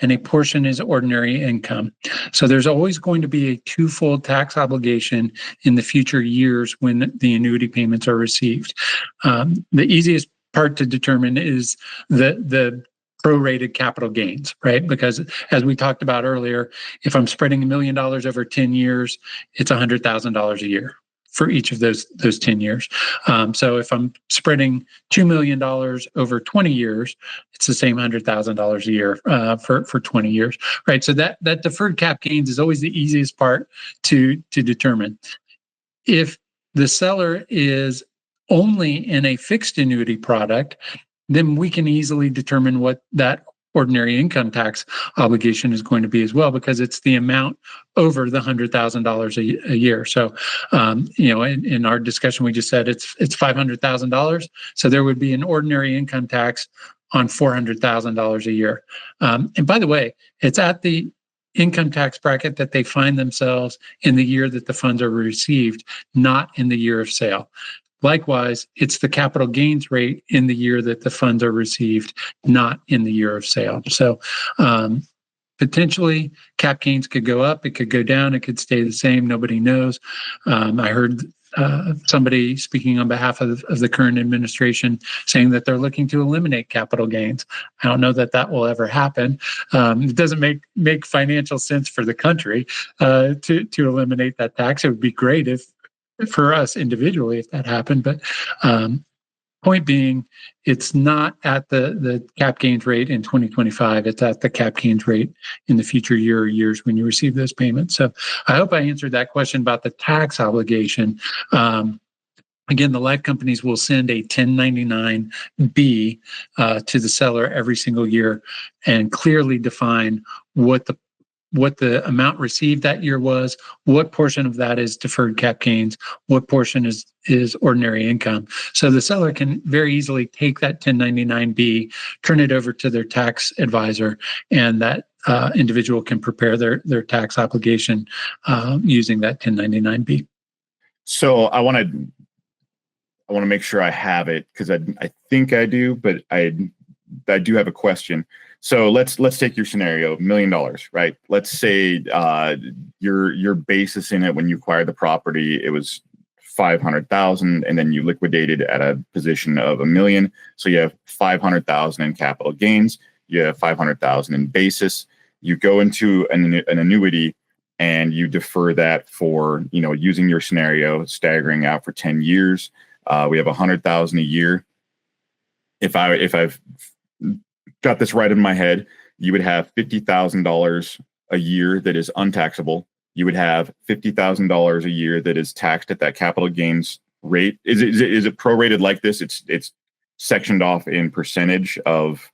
and a portion is ordinary income. So there's always going to be a twofold tax obligation in the future years when the annuity payments are received. The easiest part to determine is the prorated capital gains, right? Because as we talked about earlier, if I'm spreading $1 million over 10 years, it's $100,000 a year for each of those 10 years. So if I'm spreading $2 million over 20 years, it's the same $100,000 a year for 20 years, right? So that deferred cap gains is always the easiest part to determine. If the seller is only in a fixed annuity product, then we can easily determine what that ordinary income tax obligation is going to be as well, because it's the amount over the $100,000 a year. So, in our discussion, we just said it's $500,000. So there would be an ordinary income tax on $400,000 a year. And by the way, it's at the income tax bracket that they find themselves in the year that the funds are received, not in the year of sale. Likewise, it's the capital gains rate in the year that the funds are received, not in the year of sale. So potentially cap gains could go up, it could go down, it could stay the same. Nobody knows. I heard somebody speaking on behalf of the current administration saying that they're looking to eliminate capital gains. I don't know that will ever happen. It doesn't make financial sense for the country to eliminate that tax. It would be great for us individually if that happened, but point being, it's not at the cap gains rate in 2025. It's at the cap gains rate in the future year or years when you receive those payments. So I hope I answered that question about the tax obligation. Again, the life companies will send a 1099-B to the seller every single year and clearly define what the amount received that year was, what portion of that is deferred cap gains, what portion is ordinary income. So the seller can very easily take that 1099-B, turn it over to their tax advisor, and that individual can prepare their tax obligation using that 1099-B. So I want to make sure I have it, because I think I do, but I do have a question. So let's take your scenario, $1 million, right? Let's say your basis in it when you acquired the property, it was $500,000, and then you liquidated at a position of $1 million. So you have $500,000 in capital gains, you have $500,000 in basis. You go into an annuity and you defer that for, using your scenario, staggering out for 10 years. We have $100,000 a year. If I've got this right in my head, you would have $50,000 a year that is untaxable. You would have $50,000 a year that is taxed at that capital gains rate. Is it prorated like this? It's sectioned off in percentage of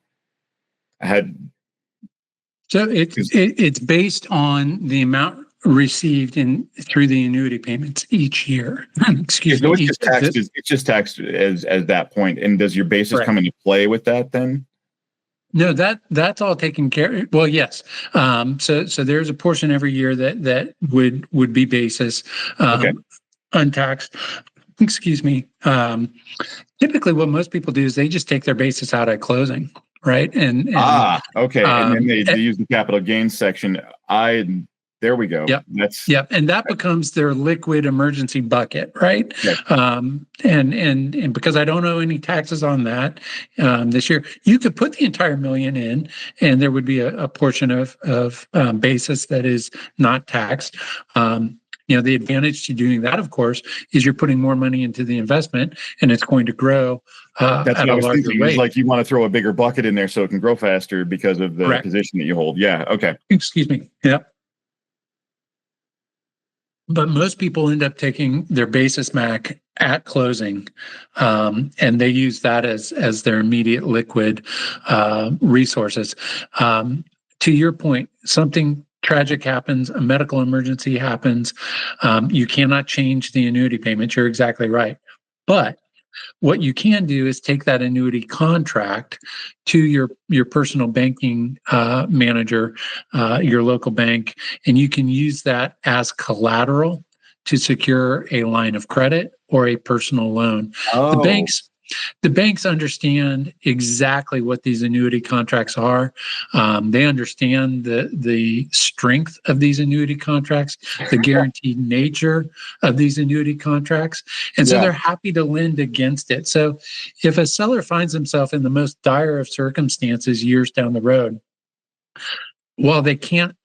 head. So it's based on the amount received through the annuity payments each year. Excuse me. It's just taxed as that point. And does your basis come into play with that then? No, that's all taken care of. Well, yes. So there's a portion every year that would be basis, untaxed. Excuse me. Typically, what most people do is they just take their basis out at closing, right? And okay. And then they use the capital gains section. There we go. Yep. Yep. And that becomes their liquid emergency bucket, right? Yep. And because I don't owe any taxes on that this year, you could put the entire $1 million in, and there would be a portion of basis that is not taxed. The advantage to doing that, of course, is you're putting more money into the investment, and it's going to grow That's at what I a was larger thinking. rate. It's like you want to throw a bigger bucket in there so it can grow faster because of the Correct. position that you hold. Yeah. Okay. Excuse me. Yep. But most people end up taking their basis MAC at closing, and they use that as their immediate liquid resources. To your point, something tragic happens, a medical emergency happens, you cannot change the annuity payment. You're exactly right. But what you can do is take that annuity contract to your personal banking manager, your local bank, and you can use that as collateral to secure a line of credit or a personal loan. Oh. The banks understand exactly what these annuity contracts are. They understand the strength of these annuity contracts, the guaranteed nature of these annuity contracts. And so they're happy to lend against it. So if a seller finds himself in the most dire of circumstances years down the road, while they can't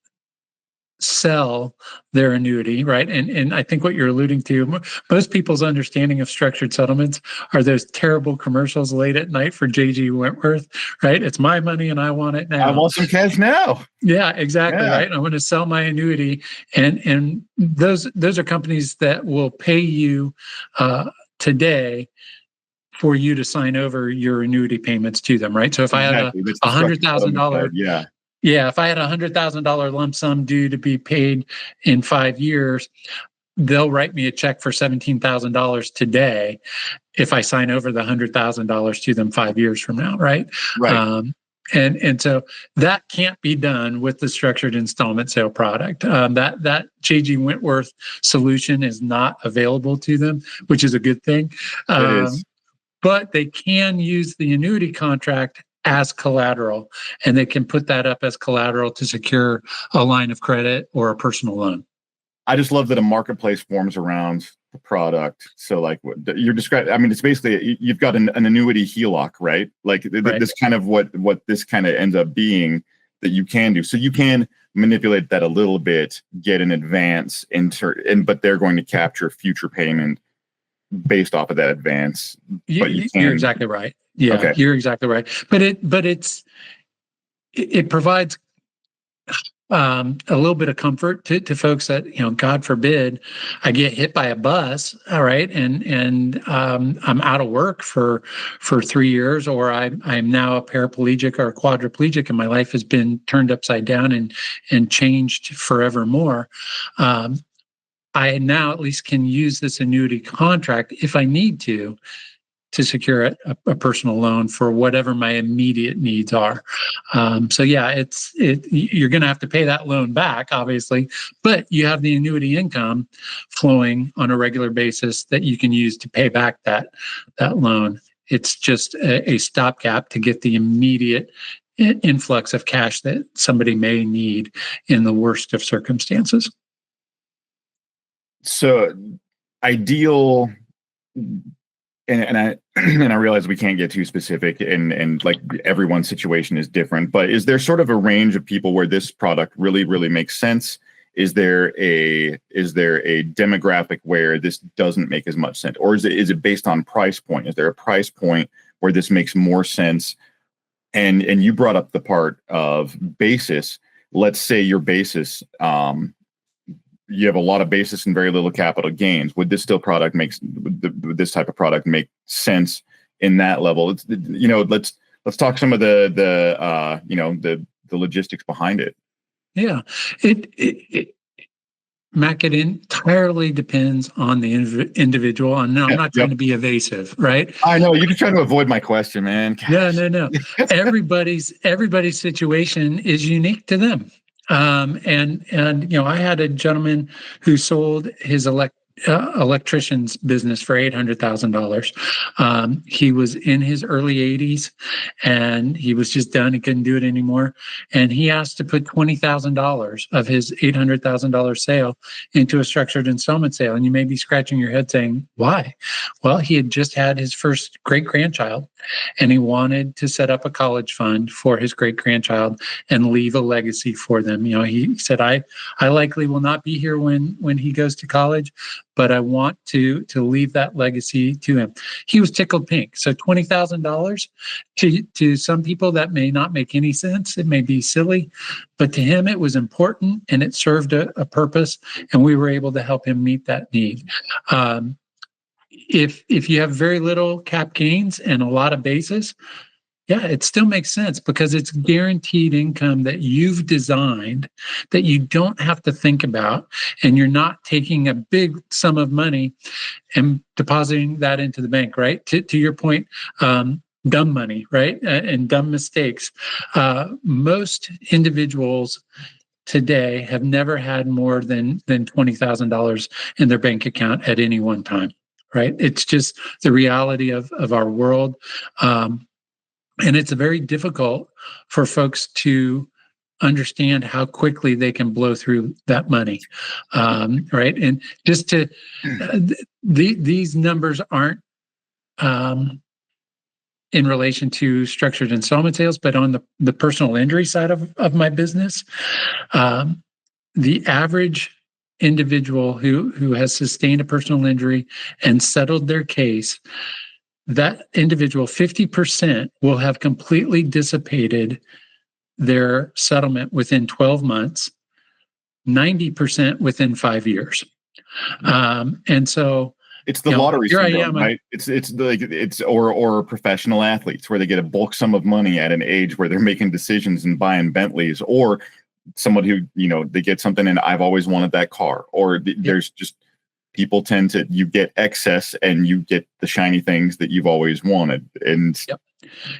sell their annuity, right? And I think what you're alluding to, most people's understanding of structured settlements are those terrible commercials late at night for J.G. Wentworth, right? It's my money and I want it now. I want some cash now. Yeah, exactly, right? I'm going to sell my annuity. And those are companies that will pay you today for you to sign over your annuity payments to them, right? So if I had a $100,000, if I had a $100,000 lump sum due to be paid in 5 years, they'll write me a check for $17,000 today if I sign over the $100,000 to them 5 years from now, right? Right. And so that can't be done with the structured installment sale product. That J.G. Wentworth solution is not available to them, which is a good thing. It is. But they can use the annuity contract as collateral, and they can put that up as collateral to secure a line of credit or a personal loan. I just love that a marketplace forms around the product. So like what you're describing, I mean, it's basically, you've got an annuity HELOC, right? Like this kind of what this kind of ends up being that you can do. So you can manipulate that a little bit, get an advance but they're going to capture future payment based off of that advance. You're exactly right. Yeah, okay. You're exactly right. But it provides a little bit of comfort to folks that, God forbid I get hit by a bus, all right, and I'm out of work for 3 years, or I'm now a paraplegic or a quadriplegic, and my life has been turned upside down and changed forevermore. I now at least can use this annuity contract if I need to secure a personal loan for whatever my immediate needs are. So yeah, you're going to have to pay that loan back, obviously, but you have the annuity income flowing on a regular basis that you can use to pay back that loan. It's just a stopgap to get the immediate influx of cash that somebody may need in the worst of circumstances. So ideal, and I realize we can't get too specific, and like everyone's situation is different, but is there sort of a range of people where this product really, really makes sense? Is there a demographic where this doesn't make as much sense, or is it based on price point? Is there a price point where this makes more sense? And you brought up the part of basis. Let's say your basis, you have a lot of basis and very little capital gains. Would this type of product make sense in that level? Let's talk some of the logistics behind it. Yeah, Mac, it entirely depends on the individual. And no, I'm not trying to be evasive, right? I know you're trying to avoid my question, man. Gosh. No. Everybody's situation is unique to them. And I had a gentleman who sold his electrician's business for $800,000. He was in his early 80s and he was just done. He couldn't do it anymore. And he asked to put $20,000 of his $800,000 sale into a structured installment sale. And you may be scratching your head saying, why? Well, he had just had his first great-grandchild and he wanted to set up a college fund for his great-grandchild and leave a legacy for them. He said, I likely will not be here when he goes to college, but I want to leave that legacy to him. He was tickled pink. So $20,000 to some people that may not make any sense. It may be silly, but to him it was important and it served a purpose, and we were able to help him meet that need. If you have very little cap gains and a lot of basis, yeah, it still makes sense because it's guaranteed income that you've designed that you don't have to think about, and you're not taking a big sum of money and depositing that into the bank, right? To your point, dumb money, right? And dumb mistakes. Most individuals today have never had more than $20,000 in their bank account at any one time, right? It's just the reality of our world. And it's very difficult for folks to understand how quickly they can blow through that money, right? And just these numbers aren't in relation to structured installment sales, but on the personal injury side of my business, the average individual who has sustained a personal injury and settled their case, that individual, 50% will have completely dissipated their settlement within 12 months, 90% within 5 years. And so it's the lottery syndrome, right? It's or professional athletes where they get a bulk sum of money at an age where they're making decisions and buying Bentleys, or someone who, they get something and I've always wanted that car, or there's just people tend to, you get excess and you get the shiny things that you've always wanted. And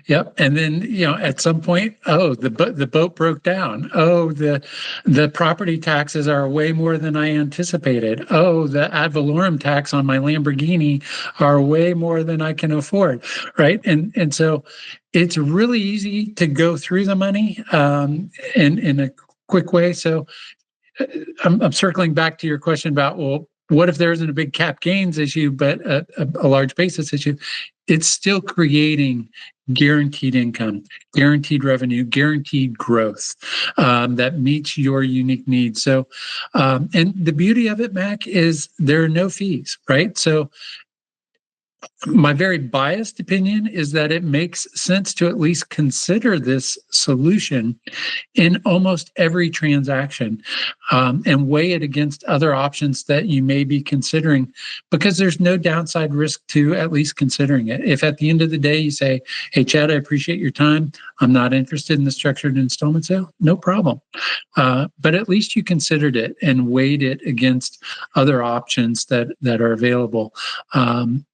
Yep. And then, at some point, the boat broke down. The property taxes are way more than I anticipated. The ad valorem tax on my Lamborghini are way more than I can afford. Right. And so it's really easy to go through the money in a quick way. So I'm circling back to your question about, well, what if there isn't a big cap gains issue, but a large basis issue? It's still creating guaranteed income, guaranteed revenue, guaranteed growth that meets your unique needs. So, and the beauty of it, Mac, is there are no fees, right? So my very biased opinion is that it makes sense to at least consider this solution in almost every transaction and weigh it against other options that you may be considering, because there's no downside risk to at least considering it. If at the end of the day you say, hey, Chad, I appreciate your time, I'm not interested in the structured installment sale, no problem. But at least you considered it and weighed it against other options that are available.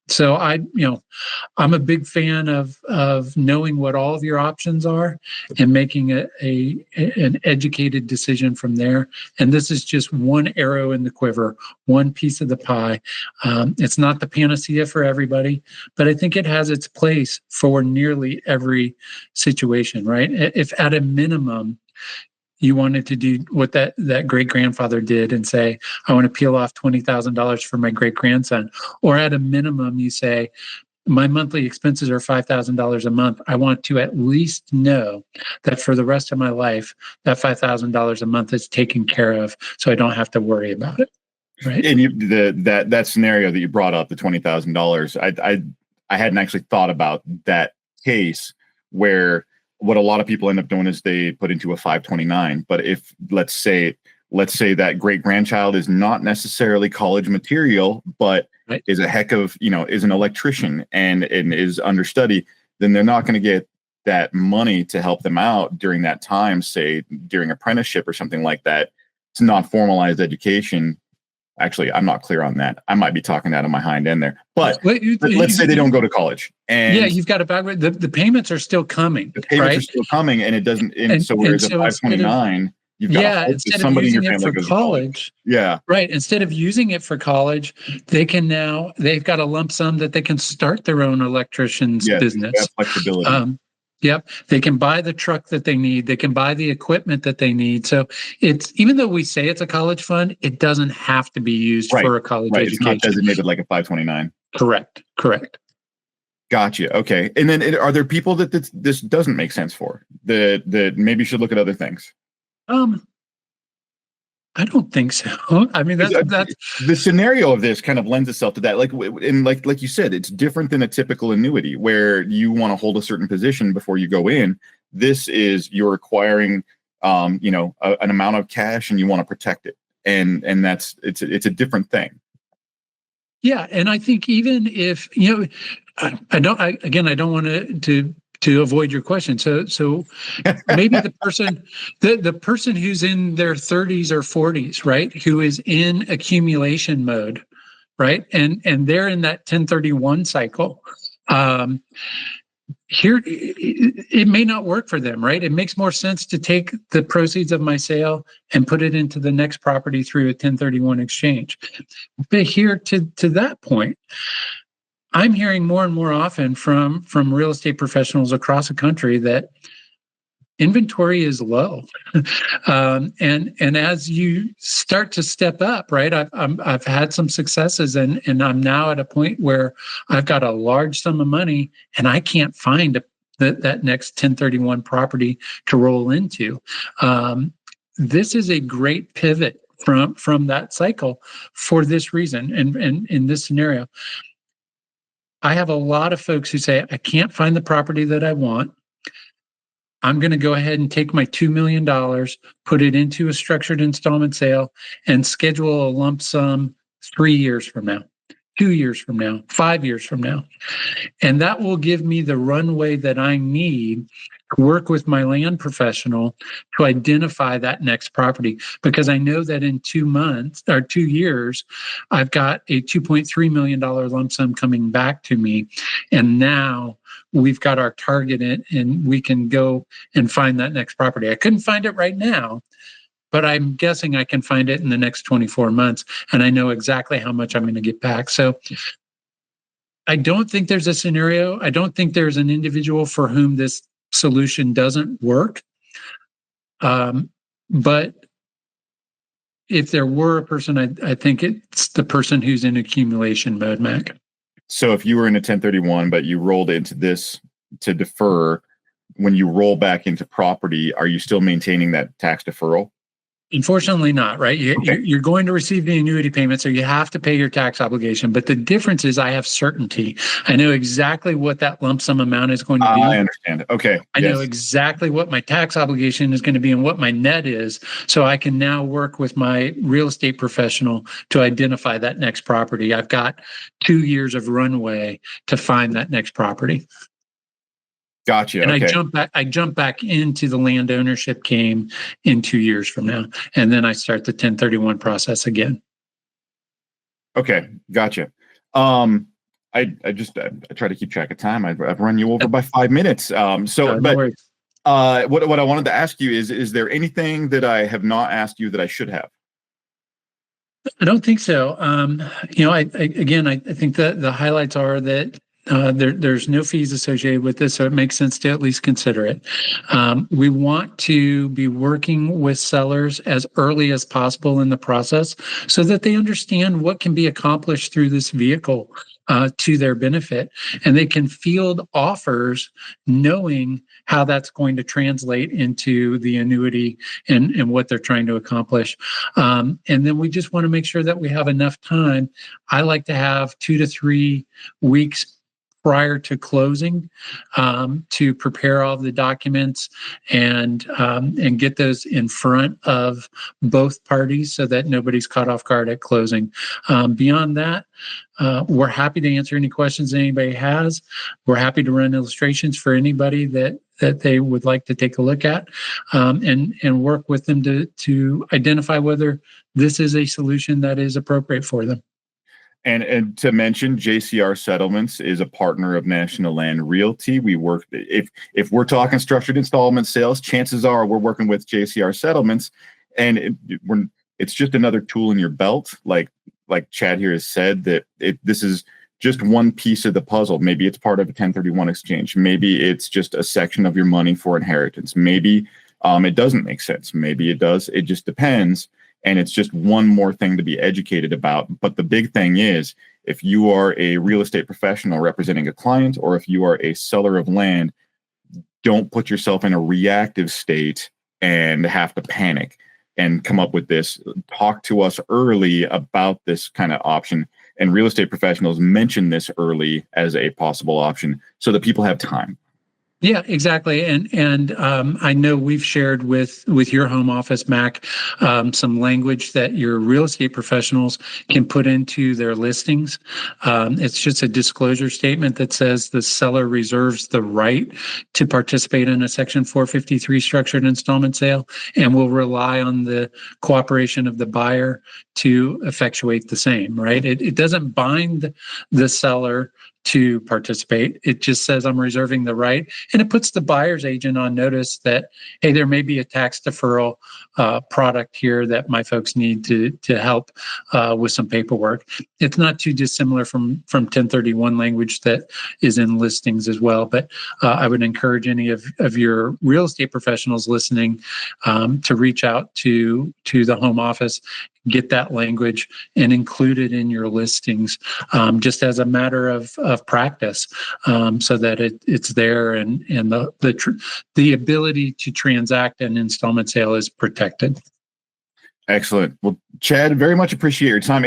So I'm a big fan of knowing what all of your options are and making an educated decision from there. And this is just one arrow in the quiver, one piece of the pie. It's not the panacea for everybody, but I think it has its place for nearly every situation, right? If at a minimum, you wanted to do what that great-grandfather did and say, I want to peel off $20,000 for my great-grandson. Or at a minimum, you say, my monthly expenses are $5,000 a month. I want to at least know that for the rest of my life, that $5,000 a month is taken care of, so I don't have to worry about it. Right? And that scenario that you brought up, the $20,000, I hadn't actually thought about that case where what a lot of people end up doing is they put into a 529. But if let's say that great grandchild is not necessarily college material, but right, is a heck of, is an electrician and is understudy, then they're not going to get that money to help them out during that time, say during apprenticeship or something like that. It's not formalized education. Actually, I'm not clear on that. I might be talking out of my hind end there. But let's say they don't go to college. And yeah, you've got it backward. The payments are still coming. The payments are still coming, and it doesn't. And so whereas a 529 You've got to Yeah, hope that instead of somebody in your using it family for goes to college. college, Yeah. right? Instead of using it for college, they've got a lump sum that they can start their own electrician's Yes. They business. have flexibility. Yep. They can buy the truck that they need. They can buy the equipment that they need. So it's, even though we say it's a college fund, it doesn't have to be used for a college Right. education. It's not designated like a 529. Correct. Gotcha. Okay. And then are there people that this doesn't make sense for, that maybe should look at other things? I don't think so. I mean, that's the scenario of this kind of lends itself to that. Like you said, it's different than a typical annuity where you want to hold a certain position before you go in. This is, you're acquiring, an amount of cash and you want to protect it. And it's a different thing. Yeah. And I think even if, I don't want to avoid your question. So maybe the person who's in their 30s or 40s, right, who is in accumulation mode, right, and they're in that 1031 cycle. Here, it may not work for them, right? It makes more sense to take the proceeds of my sale and put it into the next property through a 1031 exchange. But here, to that point, I'm hearing more and more often from real estate professionals across the country that inventory is low, and as you start to step up, right? I've had some successes, and I'm now at a point where I've got a large sum of money, and I can't find that next 1031 property to roll into. This is a great pivot from that cycle for this reason, and in this scenario. I have a lot of folks who say, I can't find the property that I want. I'm going to go ahead and take my $2 million, put it into a structured installment sale, and schedule a lump sum 3 years from now, 2 years from now, 5 years from now. And that will give me the runway that I need to work with my land professional to identify that next property, because I know that in 2 months or 2 years, I've got a $2.3 million lump sum coming back to me. And now we've got our target in, and we can go and find that next property. I couldn't find it right now, but I'm guessing I can find it in the next 24 months. And I know exactly how much I'm going to get back. So I don't think there's a scenario. I don't think there's an individual for whom this solution doesn't work. But if there were a person, I think it's the person who's in accumulation mode, Mac. So if you were in a 1031, but you rolled into this to defer, when you roll back into property, are you still maintaining that tax deferral? Unfortunately not, right? You're going to receive the annuity payment, so you have to pay your tax obligation. But the difference is I have certainty. I know exactly what that lump sum amount is going to be. I understand. Okay. I know exactly what my tax obligation is going to be and what my net is. So I can now work with my real estate professional to identify that next property. I've got 2 years of runway to find that next property. Gotcha. And okay. I jump back into the land ownership game in 2 years from now. And then I start the 1031 process again. Okay. Gotcha. I try to keep track of time. I've run you over by 5 minutes. What I wanted to ask you is there anything that I have not asked you that I should have? I don't think so. I think that the highlights are that there's no fees associated with this, so it makes sense to at least consider it. We want to be working with sellers as early as possible in the process so that they understand what can be accomplished through this vehicle to their benefit, and they can field offers knowing how that's going to translate into the annuity and what they're trying to accomplish. And then we just want to make sure that we have enough time. I like to have 2 to 3 weeks prior to closing to prepare all of the documents and get those in front of both parties so that nobody's caught off guard at closing. Beyond that, we're happy to answer any questions anybody has. We're happy to run illustrations for anybody that they would like to take a look at, and work with them to identify whether this is a solution that is appropriate for them. And to mention, JCR Settlements is a partner of National Land Realty. We work, if we're talking structured installment sales, chances are we're working with JCR Settlements, and it's just another tool in your belt. Like Chad here has said, that this is just one piece of the puzzle. Maybe it's part of a 1031 exchange. Maybe it's just a section of your money for inheritance. Maybe it doesn't make sense. Maybe it does. It just depends. And it's just one more thing to be educated about. But the big thing is, if you are a real estate professional representing a client, or if you are a seller of land, don't put yourself in a reactive state and have to panic and come up with this. Talk to us early about this kind of option. And real estate professionals mention this early as a possible option so that people have time. Yeah, exactly. And I know we've shared with your home office, Mac, some language that your real estate professionals can put into their listings. It's just a disclosure statement that says the seller reserves the right to participate in a Section 453 structured installment sale, and will rely on the cooperation of the buyer to effectuate the same, right? It doesn't bind the seller to participate. It just says I'm reserving the right, and it puts the buyer's agent on notice that, hey, there may be a tax deferral product here that my folks need to help with some paperwork. It's not too dissimilar from 1031 language that is in listings as well. But I would encourage any of your real estate professionals listening to reach out to the home office, get that language, and include it in your listings, just as a matter of practice, so that it's there, and the ability to transact an installment sale is protected. Excellent. Well, Chad, very much appreciate your time.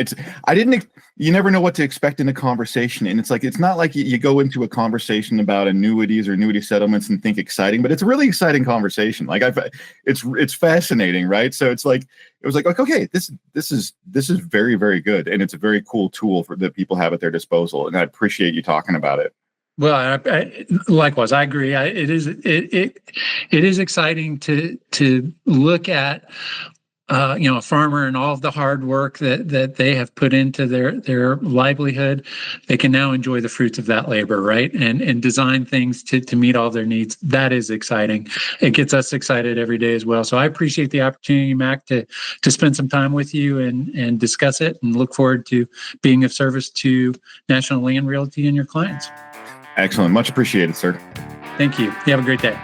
You never know what to expect in a conversation. And it's not like you go into a conversation about annuities or annuity settlements and think exciting, but it's a really exciting conversation. It's fascinating, right? So it was like, okay, this is very, very good. And it's a very cool tool that people have at their disposal. And I appreciate you talking about it. Well, likewise, I agree. It is exciting to look at a farmer and all of the hard work that they have put into their livelihood. They can now enjoy the fruits of that labor, right? And design things to meet all their needs. That is exciting. It gets us excited every day as well. So I appreciate the opportunity, Mac, to spend some time with you and discuss it, and look forward to being of service to National Land Realty and your clients. Excellent. Much appreciated, sir. Thank you. You have a great day.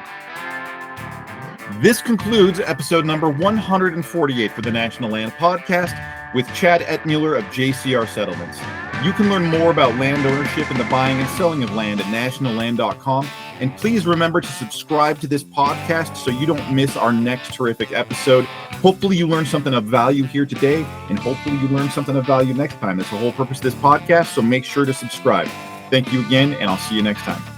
This concludes episode number 148 for the National Land Podcast with Chad Ettmueller of JCR Settlements. You can learn more about land ownership and the buying and selling of land at nationalland.com. And please remember to subscribe to this podcast so you don't miss our next terrific episode. Hopefully you learned something of value here today, and hopefully you learn something of value next time. That's the whole purpose of this podcast, so make sure to subscribe. Thank you again, and I'll see you next time.